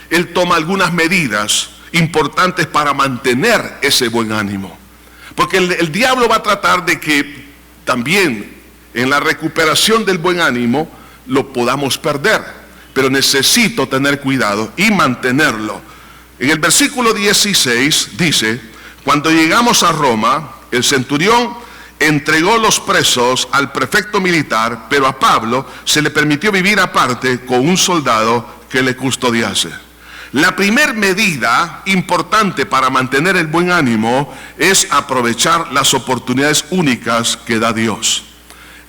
S1: él toma algunas medidas importantes para mantener ese buen ánimo. Porque el diablo va a tratar de que también en la recuperación del buen ánimo lo podamos perder. Pero necesito tener cuidado y mantenerlo. En el versículo 16 dice, cuando llegamos a Roma, el centurión entregó los presos al prefecto militar, pero a Pablo se le permitió vivir aparte con un soldado que le custodiase. La primera medida importante para mantener el buen ánimo es aprovechar las oportunidades únicas que da Dios.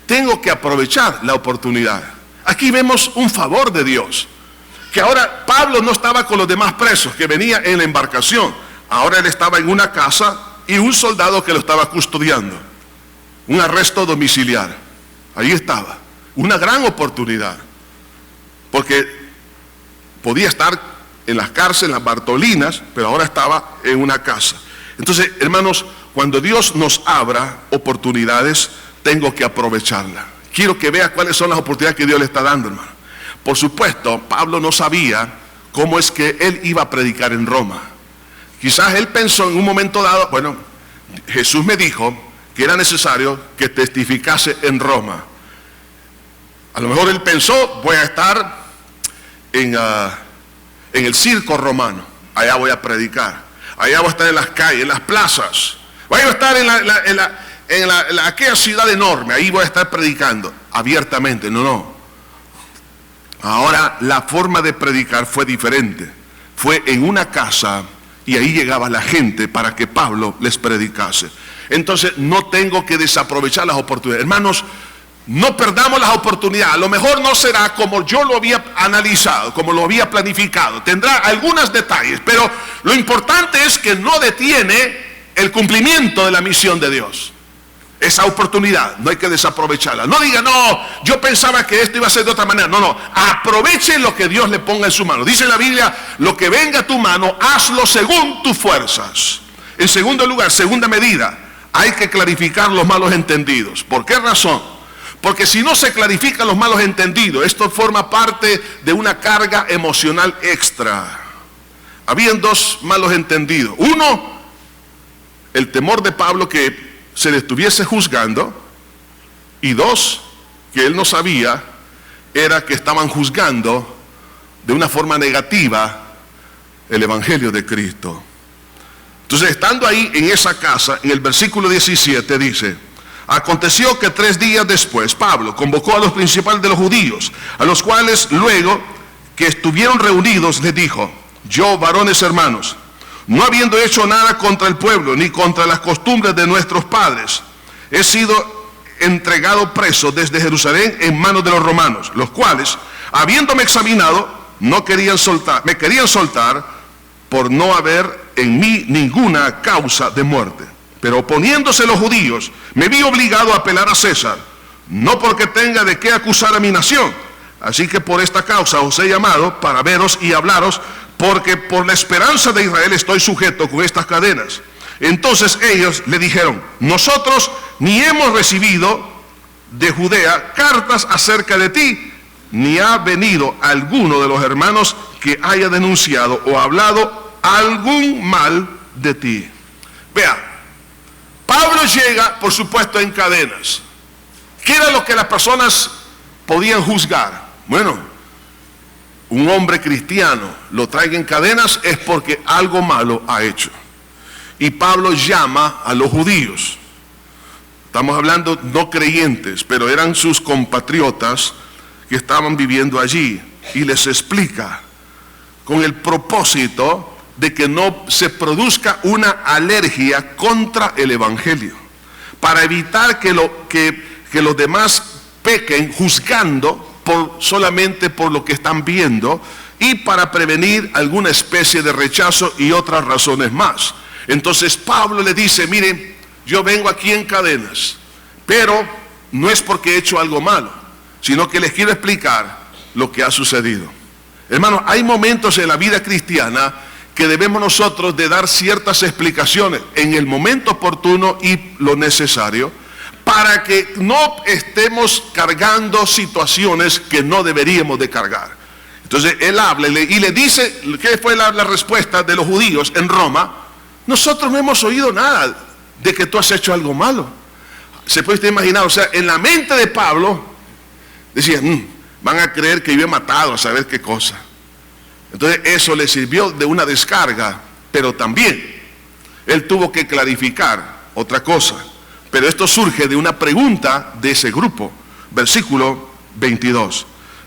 S1: Tengo que aprovechar la oportunidad. Aquí vemos un favor de Dios, que ahora Pablo no estaba con los demás presos que venía en la embarcación. Ahora él estaba en una casa y un soldado que lo estaba custodiando. Un arresto domiciliar. Ahí estaba, una gran oportunidad, porque podía estar en las cárceles, en las Bartolinas, pero ahora estaba en una casa. Entonces, hermanos, cuando Dios nos abra oportunidades, tengo que aprovecharlas. Quiero que vea cuáles son las oportunidades que Dios le está dando, hermano. Por supuesto, Pablo no sabía cómo es que él iba a predicar en Roma. Quizás él pensó en un momento dado, bueno, Jesús me dijo que era necesario que testificase en Roma. A lo mejor él pensó, voy a estar en el circo romano, allá voy a predicar, allá voy a estar en las calles, en las plazas, voy a estar en aquella ciudad enorme, ahí voy a estar predicando abiertamente. No. Ahora la forma de predicar fue diferente, fue en una casa y ahí llegaba la gente para que Pablo les predicase. Entonces no tengo que desaprovechar las oportunidades. Hermanos, no perdamos las oportunidades. A lo mejor no será como yo lo había analizado, como lo había planificado. Tendrá algunos detalles, pero lo importante es que no detiene el cumplimiento de la misión de Dios. Esa oportunidad no hay que desaprovecharla. No diga, no, yo pensaba que esto iba a ser de otra manera. No, aproveche lo que Dios le ponga en su mano. Dice la Biblia, lo que venga a tu mano, hazlo según tus fuerzas. En segundo lugar, segunda medida, hay que clarificar los malos entendidos. ¿Por qué razón? Porque si no se clarifican los malos entendidos, esto forma parte de una carga emocional extra. Habían dos malos entendidos. Uno, el temor de Pablo que se le estuviese juzgando, y dos, que él no sabía, era que estaban juzgando de una forma negativa el Evangelio de Cristo. Entonces, estando ahí en esa casa, en el versículo 17 dice, aconteció que 3 días después Pablo convocó a los principales de los judíos, a los cuales luego que estuvieron reunidos les dijo, yo, varones hermanos, no habiendo hecho nada contra el pueblo, ni contra las costumbres de nuestros padres, he sido entregado preso desde Jerusalén en manos de los romanos, los cuales, habiéndome examinado, me querían soltar por no haber en mí ninguna causa de muerte. Pero oponiéndose los judíos, me vi obligado a apelar a César, no porque tenga de qué acusar a mi nación. Así que por esta causa os he llamado para veros y hablaros, porque por la esperanza de Israel estoy sujeto con estas cadenas. Entonces ellos le dijeron, nosotros ni hemos recibido de Judea cartas acerca de ti, ni ha venido alguno de los hermanos que haya denunciado o hablado algún mal de ti. Vea, Pablo llega, por supuesto, en cadenas. ¿Qué era lo que las personas podían juzgar? Bueno, un hombre cristiano lo traiga en cadenas es porque algo malo ha hecho. Y Pablo llama a los judíos. Estamos hablando no creyentes, pero eran sus compatriotas que estaban viviendo allí. Y les explica con el propósito de que no se produzca una alergia contra el Evangelio. Para evitar que los demás pequen juzgando solamente por lo que están viendo, y para prevenir alguna especie de rechazo y otras razones más. Entonces Pablo le dice, miren, yo vengo aquí en cadenas, pero no es porque he hecho algo malo, sino que les quiero explicar lo que ha sucedido. Hermanos, hay momentos en la vida cristiana que debemos nosotros de dar ciertas explicaciones en el momento oportuno y lo necesario, para que no estemos cargando situaciones que no deberíamos de cargar. Entonces él habla y le dice, ¿qué fue la respuesta de los judíos en Roma? Nosotros no hemos oído nada de que tú has hecho algo malo. Se puede usted imaginar, o sea, en la mente de Pablo, decían, van a creer que yo he matado a saber qué cosa. Entonces eso le sirvió de una descarga, pero también él tuvo que clarificar otra cosa. Pero esto surge de una pregunta de ese grupo, versículo 22.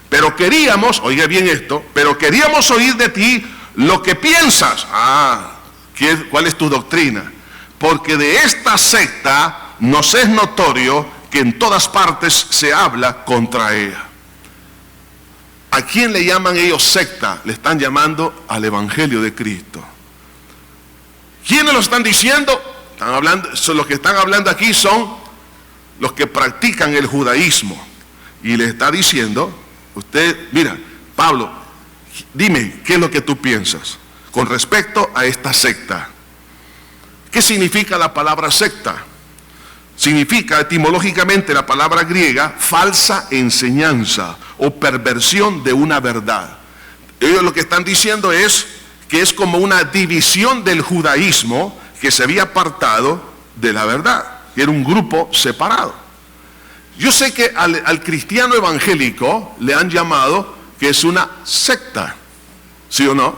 S1: Pero queríamos, oiga bien esto, pero queríamos oír de ti lo que piensas. ¿Cuál es tu doctrina? Porque de esta secta nos es notorio que en todas partes se habla contra ella. ¿A quién le llaman ellos secta? Le están llamando al Evangelio de Cristo. ¿Quiénes lo están diciendo? Los que están hablando aquí son los que practican el judaísmo. Y le está diciendo, usted, mira, Pablo, dime, ¿qué es lo que tú piensas con respecto a esta secta? ¿Qué significa la palabra secta? Significa etimológicamente la palabra griega falsa enseñanza o perversión de una verdad. Ellos lo que están diciendo es que es como una división del judaísmo que se había apartado de la verdad, que era un grupo separado. Yo sé que al cristiano evangélico le han llamado que es una secta, ¿sí o no?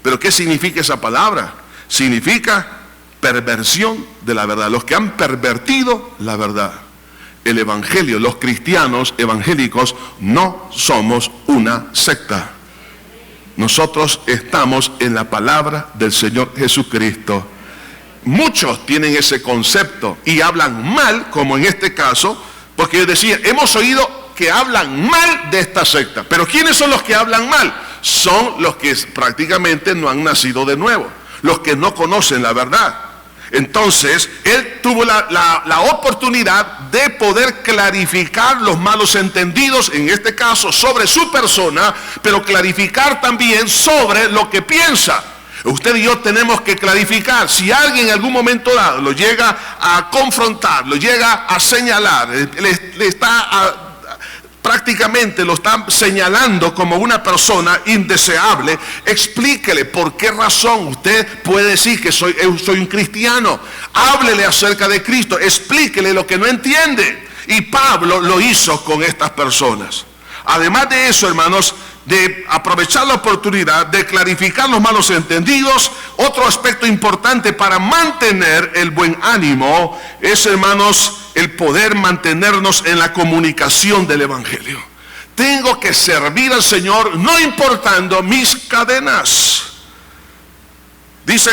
S1: Pero ¿qué significa esa palabra? Significa perversión de la verdad, los que han pervertido la verdad. El evangelio, los cristianos evangélicos no somos una secta. Nosotros estamos en la palabra del Señor Jesucristo. Muchos tienen ese concepto y hablan mal, como en este caso, porque yo decía, hemos oído que hablan mal de esta secta. Pero ¿quiénes son los que hablan mal? Son los que prácticamente no han nacido de nuevo, los que no conocen la verdad. Entonces, él tuvo la oportunidad de poder clarificar los malos entendidos, en este caso sobre su persona, pero clarificar también sobre lo que piensa. Usted y yo tenemos que clarificar. Si alguien en algún momento dado lo llega a confrontar, lo llega a señalar, le está prácticamente lo está señalando como una persona indeseable, explíquele por qué razón usted puede decir que soy un cristiano. Háblele acerca de Cristo, explíquele lo que no entiende. Y Pablo lo hizo con estas personas. Además de eso, hermanos, de aprovechar la oportunidad de clarificar los malos entendidos, otro aspecto importante para mantener el buen ánimo es, hermanos, el poder mantenernos en la comunicación del evangelio. Tengo que servir al Señor no importando mis cadenas. Dice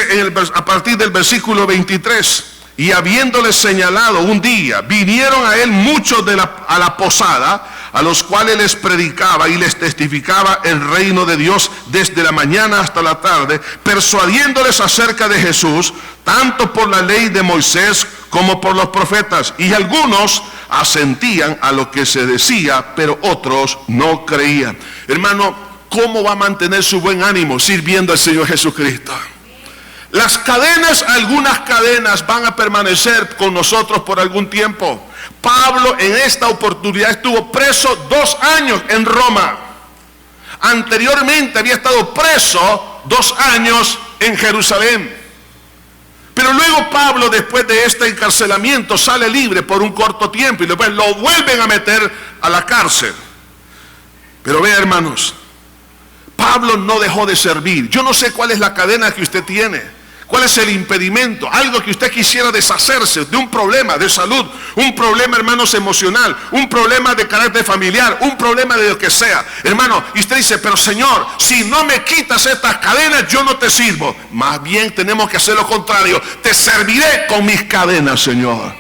S1: a partir del versículo 23, y habiéndole señalado un día, vinieron a él muchos a la posada, a los cuales les predicaba y les testificaba el reino de Dios desde la mañana hasta la tarde, persuadiéndoles acerca de Jesús, tanto por la ley de Moisés como por los profetas. Y algunos asentían a lo que se decía, pero otros no creían. Hermano, ¿cómo va a mantener su buen ánimo sirviendo al Señor Jesucristo? Las cadenas, algunas cadenas van a permanecer con nosotros por algún tiempo. Pablo en esta oportunidad estuvo preso 2 años en Roma. Anteriormente había estado preso 2 años en Jerusalén. Pero luego Pablo, después de este encarcelamiento, sale libre por un corto tiempo y después lo vuelven a meter a la cárcel. Pero vea, hermanos, Pablo no dejó de servir. Yo no sé cuál es la cadena que usted tiene. ¿Cuál es el impedimento? Algo que usted quisiera deshacerse de un problema de salud, un problema, hermanos, emocional, un problema de carácter familiar, un problema de lo que sea. Hermano, y usted dice, pero Señor, si no me quitas estas cadenas, yo no te sirvo. Más bien tenemos que hacer lo contrario. Te serviré con mis cadenas, Señor.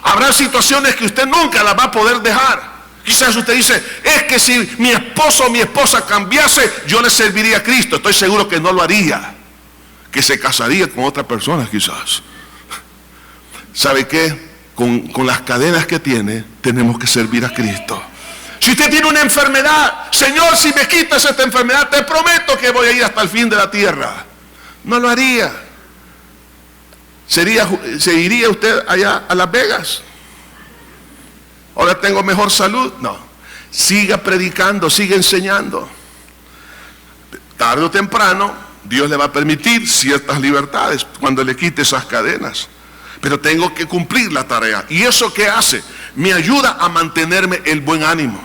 S1: Habrá situaciones que usted nunca las va a poder dejar. Quizás usted dice, es que si mi esposo o mi esposa cambiase, yo le serviría a Cristo. Estoy seguro que no lo haría. Que se casaría con otra persona quizás. ¿Sabe qué? Con las cadenas que tiene, tenemos que servir a Cristo. Si usted tiene una enfermedad, Señor, si me quitas esta enfermedad, te prometo que voy a ir hasta el fin de la tierra. No lo haría. ¿Se iría usted allá a Las Vegas? Ahora tengo mejor salud. No. Siga predicando, siga enseñando. Tarde o temprano Dios le va a permitir ciertas libertades cuando le quite esas cadenas. Pero tengo que cumplir la tarea. ¿Y eso qué hace? Me ayuda a mantenerme el buen ánimo.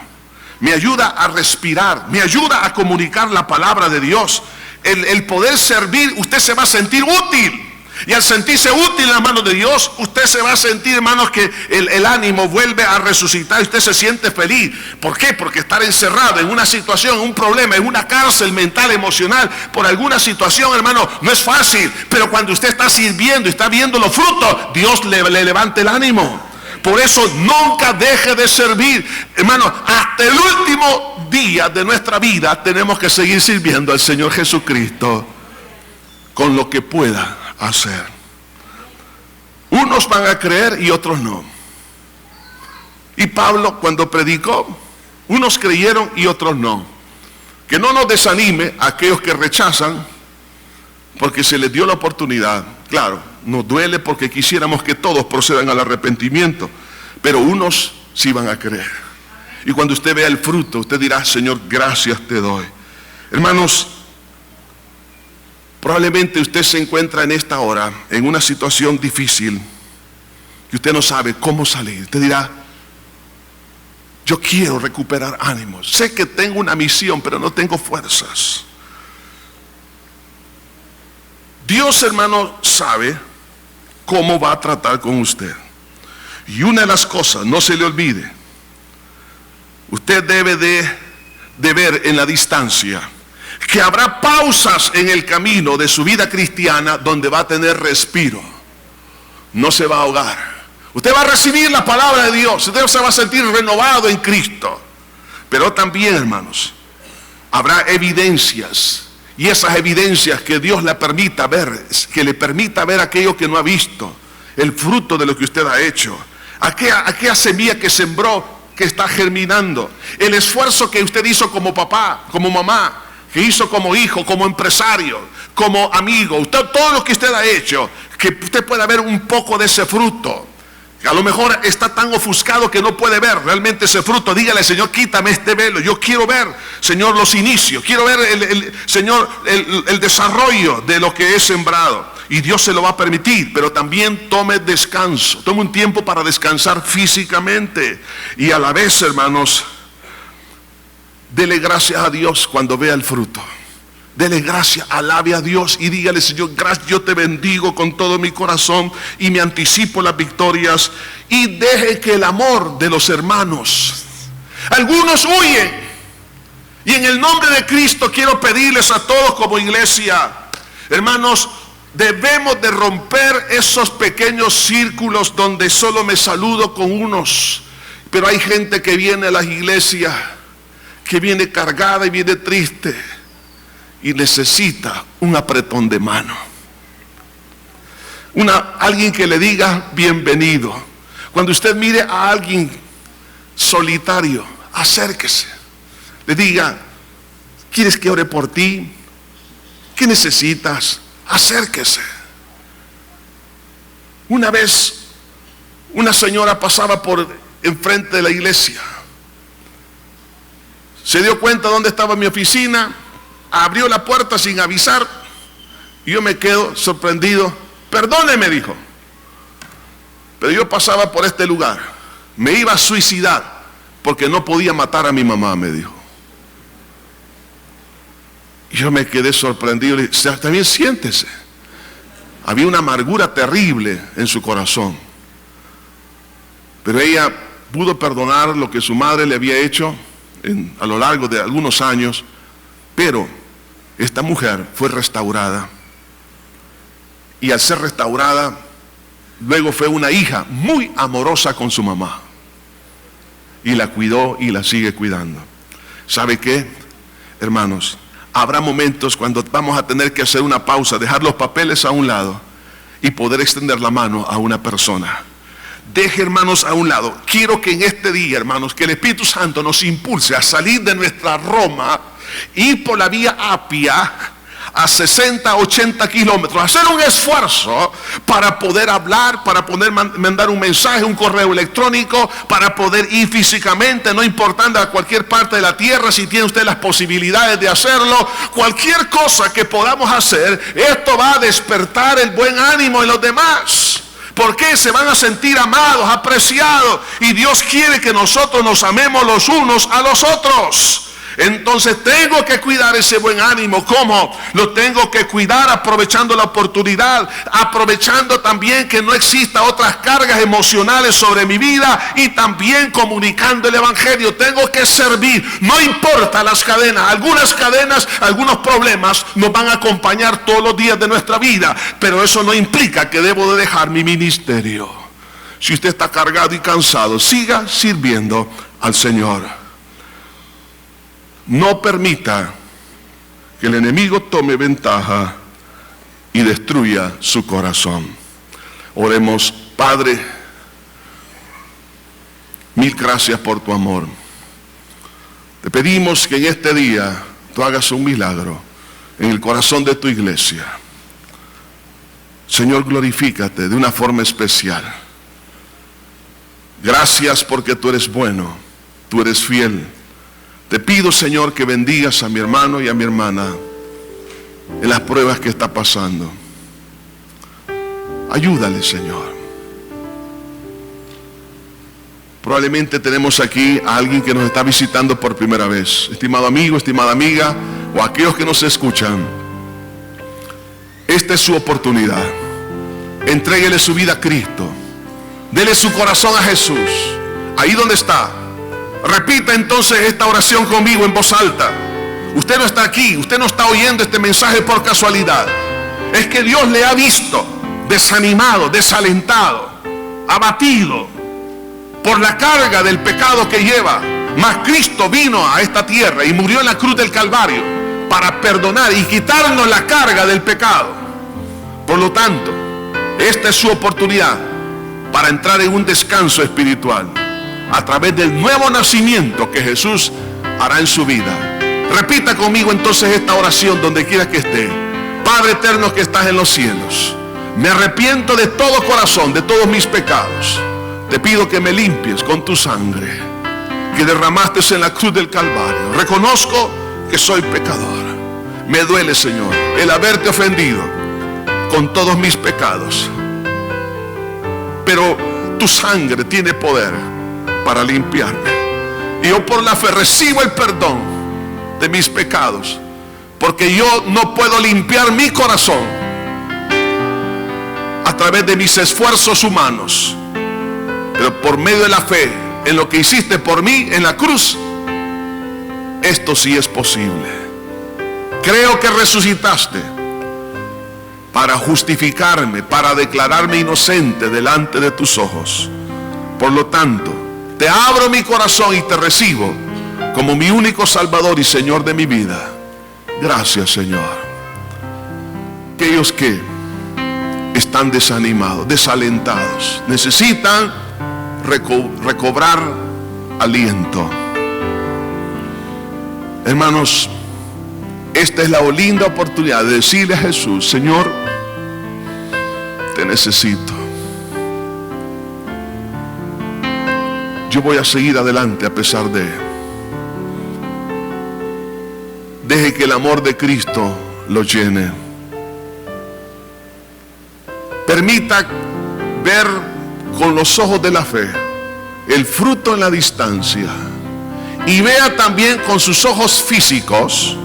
S1: Me ayuda a respirar. Me ayuda a comunicar la palabra de Dios. El poder servir, usted se va a sentir útil. Y al sentirse útil en las manos de Dios, usted se va a sentir, hermanos, que el ánimo vuelve a resucitar y usted se siente feliz. ¿Por qué? Porque estar encerrado en una situación, un problema, en una cárcel mental, emocional, por alguna situación, hermano, no es fácil. Pero cuando usted está sirviendo y está viendo los frutos, Dios le levanta el ánimo. Por eso nunca deje de servir. Hermano, hasta el último día de nuestra vida tenemos que seguir sirviendo al Señor Jesucristo con lo que pueda hacer. Unos van a creer y otros no. Y Pablo, cuando predicó, unos creyeron y otros no. Que no nos desanime a aquellos que rechazan, porque se les dio la oportunidad. Claro, nos duele porque quisiéramos que todos procedan al arrepentimiento, pero unos sí van a creer. Y cuando usted vea el fruto, usted dirá: Señor, gracias te doy. Hermanos, probablemente usted se encuentra en esta hora en una situación difícil y usted no sabe cómo salir. Usted dirá: yo quiero recuperar ánimos. Sé que tengo una misión, pero no tengo fuerzas. Dios, hermano, sabe cómo va a tratar con usted. Y una de las cosas, no se le olvide, usted debe de ver en la distancia que habrá pausas en el camino de su vida cristiana donde va a tener respiro. No se va a ahogar. Usted va a recibir la palabra de Dios. Usted se va a sentir renovado en Cristo. Pero también, hermanos, habrá evidencias. Y esas evidencias que Dios le permita ver, que le permita ver aquello que no ha visto, el fruto de lo que usted ha hecho, aquella semilla que sembró, que está germinando, el esfuerzo que usted hizo como papá, como mamá, que hizo como hijo, como empresario, como amigo, usted, todo lo que usted ha hecho, que usted pueda ver un poco de ese fruto. A lo mejor está tan ofuscado que no puede ver realmente ese fruto. Dígale: Señor, quítame este velo. Yo quiero ver, Señor, los inicios. Quiero ver, Señor, el desarrollo de lo que he sembrado. Y Dios se lo va a permitir. Pero también tome descanso. Tome un tiempo para descansar físicamente. Y a la vez, hermanos, dele gracias a Dios cuando vea el fruto. Dele gracias, alabe a Dios y dígale: Señor, gracias, yo te bendigo con todo mi corazón y me anticipo las victorias. Y deje que el amor de los hermanos, algunos huyen, y en el nombre de Cristo quiero pedirles a todos como iglesia, hermanos, debemos de romper esos pequeños círculos donde solo me saludo con unos, pero hay gente que viene a las iglesias, que viene cargada y viene triste, y necesita un apretón de mano. Alguien que le diga: bienvenido. Cuando usted mire a alguien solitario, acérquese. Le diga: ¿quieres que ore por ti? ¿Qué necesitas? Acérquese. Una vez, una señora pasaba por enfrente de la iglesia. Se dio cuenta dónde estaba mi oficina. Abrió la puerta sin avisar y yo me quedo sorprendido. Perdóneme, dijo, pero yo pasaba por este lugar, me iba a suicidar porque no podía matar a mi mamá, me dijo. Y yo me quedé sorprendido. Le dije: también siéntese. Había una amargura terrible en su corazón, pero ella pudo perdonar lo que su madre le había hecho a lo largo de algunos años. Pero esta mujer fue restaurada, y al ser restaurada, luego fue una hija muy amorosa con su mamá, y la cuidó y la sigue cuidando. ¿Sabe qué, hermanos? Habrá momentos cuando vamos a tener que hacer una pausa, dejar los papeles a un lado y poder extender la mano a una persona. Deje, hermanos, a un lado. Quiero que en este día, hermanos, que el Espíritu Santo nos impulse a salir de nuestra Roma, ir por la vía Apia a 60, 80 kilómetros, hacer un esfuerzo para poder hablar, para poder mandar un mensaje, un correo electrónico, para poder ir físicamente, no importando a cualquier parte de la tierra, si tiene usted las posibilidades de hacerlo. Cualquier cosa que podamos hacer, esto va a despertar el buen ánimo en los demás, porque se van a sentir amados, apreciados, y Dios quiere que nosotros nos amemos los unos a los otros. Entonces tengo que cuidar ese buen ánimo. ¿Cómo? Lo tengo que cuidar aprovechando la oportunidad, aprovechando también que no exista otras cargas emocionales sobre mi vida, y también comunicando el evangelio. Tengo que servir, no importa las cadenas. Algunas cadenas, algunos problemas nos van a acompañar todos los días de nuestra vida, pero eso no implica que debo de dejar mi ministerio. Si usted está cargado y cansado, siga sirviendo al Señor. No permita que el enemigo tome ventaja y destruya su corazón. Oremos. Padre, Mil gracias por tu amor. Te pedimos que en este día tú hagas un milagro en el corazón de tu iglesia. Señor, glorifícate de una forma especial. Gracias porque tú eres bueno, tú eres fiel. Te pido, Señor, que bendigas a mi hermano y a mi hermana en las pruebas que está pasando. Ayúdale, Señor. Probablemente tenemos aquí a alguien que nos está visitando por primera vez. Estimado amigo, estimada amiga, o aquellos que nos escuchan, esta es su oportunidad. Entréguele su vida a Cristo. Dele su corazón a Jesús. Ahí donde está. Repita entonces esta oración conmigo en voz alta. Usted no está aquí, usted no está oyendo este mensaje por casualidad. Es que Dios le ha visto desanimado, desalentado, abatido por la carga del pecado que lleva. Mas Cristo vino a esta tierra y murió en la cruz del Calvario para perdonar y quitarnos la carga del pecado. Por lo tanto, esta es su oportunidad para entrar en un descanso espiritual a través del nuevo nacimiento que Jesús hará en su vida. Repita conmigo entonces esta oración donde quiera que esté. Padre eterno que estás en los cielos, me arrepiento de todo corazón, de todos mis pecados. Te pido que me limpies con tu sangre que derramaste en la cruz del Calvario. Reconozco que soy pecador. Me duele, Señor, el haberte ofendido con todos mis pecados. Pero tu sangre tiene poder para limpiarme. Y yo por la fe recibo el perdón de mis pecados, porque yo no puedo limpiar mi corazón a través de mis esfuerzos humanos. Pero por medio de la fe en lo que hiciste por mí en la cruz, esto sí es posible. Creo que resucitaste para justificarme, para declararme inocente delante de tus ojos. Por lo tanto, te abro mi corazón y te recibo como mi único Salvador y Señor de mi vida. Gracias, Señor. Aquellos que están desanimados, desalentados, necesitan recobrar aliento. Hermanos, esta es la linda oportunidad de decirle a Jesús: Señor, te necesito. Yo voy a seguir adelante a pesar de. Deje que el amor de Cristo lo llene. Permita ver con los ojos de la fe el fruto en la distancia, y vea también con sus ojos físicos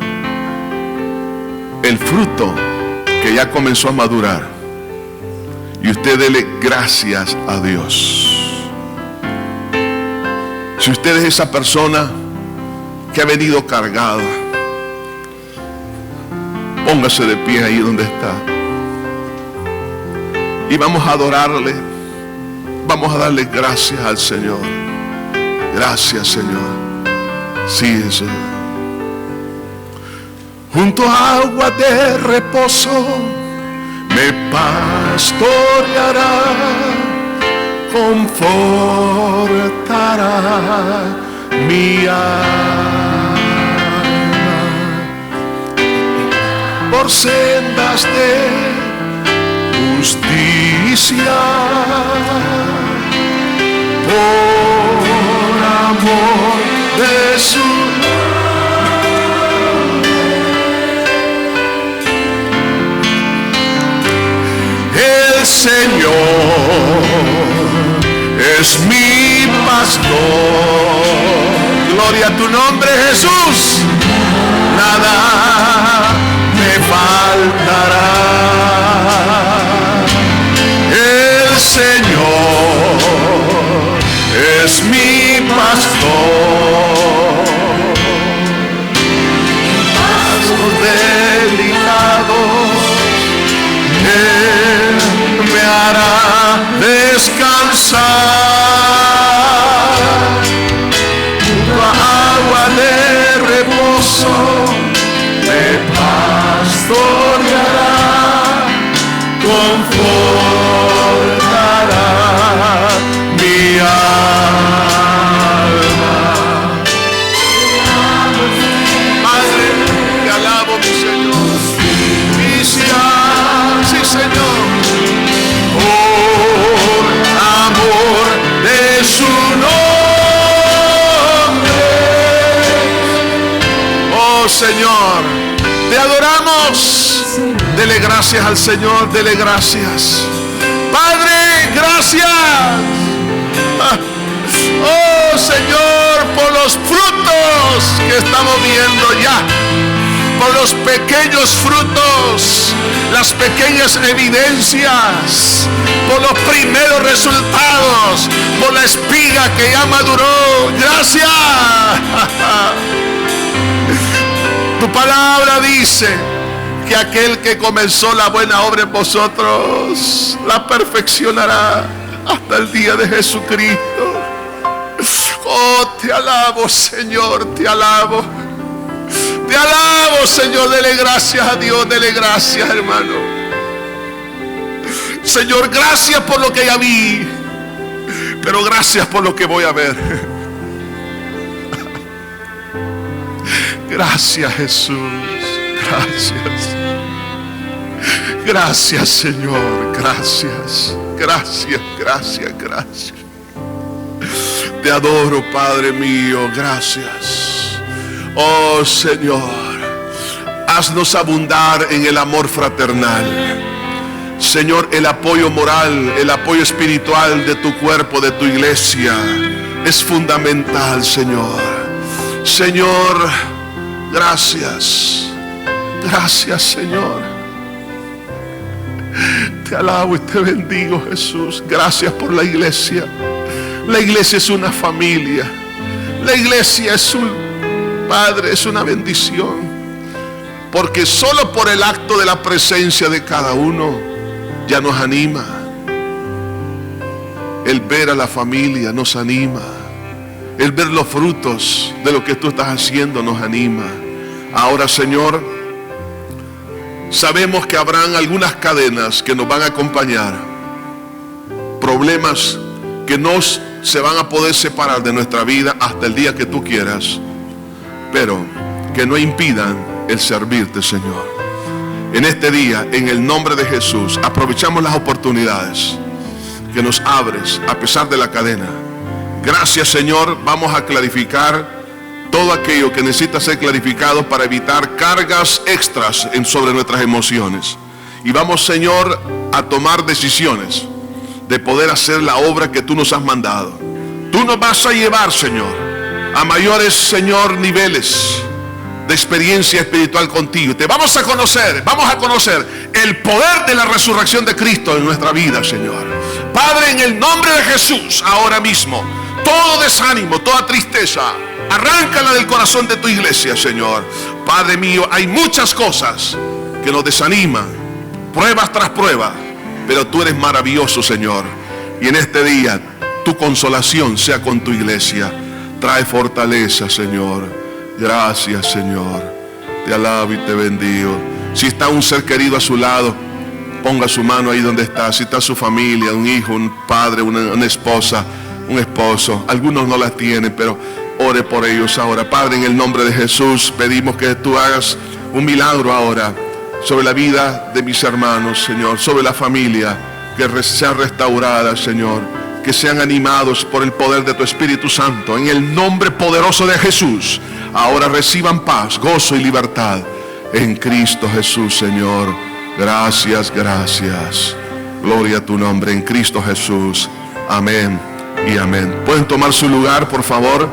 S1: el fruto que ya comenzó a madurar, y usted dele gracias a Dios. Si usted es esa persona que ha venido cargada, póngase de pie ahí donde está y vamos a adorarle. Vamos a darle gracias al Señor. Gracias, Señor. Sí, Señor. Junto a agua de reposo me pastoreará, confortará mi alma. Por sendas de justicia, por amor de su nombre. El Señor es mi pastor. Gloria a tu nombre, Jesús. Nada me faltará. El Señor es mi pastor. Pastos delicados Él me hará descansar. Junto a agua de reposo me pastoreará, confortará mi alma. Te adoramos. Dele gracias al Señor, dele gracias. Padre, gracias. Oh Señor, por los frutos que estamos viendo ya, por los pequeños frutos, las pequeñas evidencias, por los primeros resultados, por la espiga que ya maduró. Gracias. Tu palabra dice que aquel que comenzó la buena obra en vosotros la perfeccionará hasta el día de Jesucristo. Oh, te alabo, Señor, te alabo. Te alabo, Señor. Dele gracias a Dios, dele gracias, hermano. Señor, gracias por lo que ya vi, pero gracias por lo que voy a ver. Gracias, Jesús. Gracias. Gracias, Señor. Gracias. Gracias, gracias, gracias. Te adoro, Padre mío. Gracias. Oh, Señor, haznos abundar en el amor fraternal. Señor, el apoyo moral, el apoyo espiritual de tu cuerpo, de tu iglesia, es fundamental, Señor. Señor, gracias. Gracias, Señor. Te alabo y te bendigo, Jesús. Gracias por la iglesia. La iglesia es una familia. La iglesia es un Padre, es una bendición. Porque solo por el acto de la presencia de cada uno ya nos anima. El ver a la familia nos anima. El ver los frutos de lo que tú estás haciendo nos anima. Ahora, Señor, sabemos que habrán algunas cadenas que nos van a acompañar. Problemas que no se van a poder separar de nuestra vida hasta el día que tú quieras. Pero que no impidan el servirte, Señor. En este día, en el nombre de Jesús, aprovechamos las oportunidades que nos abres a pesar de la cadena. Gracias, Señor. Vamos a clarificar todo aquello que necesita ser clarificado para evitar cargas extras sobre nuestras emociones. Y vamos, Señor, a tomar decisiones de poder hacer la obra que tú nos has mandado. Tú nos vas a llevar, Señor, a mayores, Señor, niveles de experiencia espiritual contigo. Te vamos a conocer el poder de la resurrección de Cristo en nuestra vida, Señor. Padre, en el nombre de Jesús, ahora mismo, todo desánimo, toda tristeza, arráncala del corazón de tu iglesia, Señor. Padre mío, hay muchas cosas que nos desaniman, pruebas tras pruebas, pero tú eres maravilloso, Señor. Y en este día, tu consolación sea con tu iglesia. Trae fortaleza, Señor. Gracias, Señor. Te alabo y te bendigo. Si está un ser querido a su lado, ponga su mano ahí donde está. Si está su familia, un hijo, un padre, una esposa, un esposo. Algunos no la tienen, pero ore por ellos ahora. Padre, en el nombre de Jesús, pedimos que tú hagas un milagro ahora sobre la vida de mis hermanos, Señor, sobre la familia, que sea restaurada, Señor, que sean animados por el poder de tu Espíritu Santo. En el nombre poderoso de Jesús, ahora reciban paz, gozo y libertad en Cristo Jesús, Señor. Gracias, gracias. Gloria a tu nombre en Cristo Jesús. Amén y amén. Pueden tomar su lugar, por favor.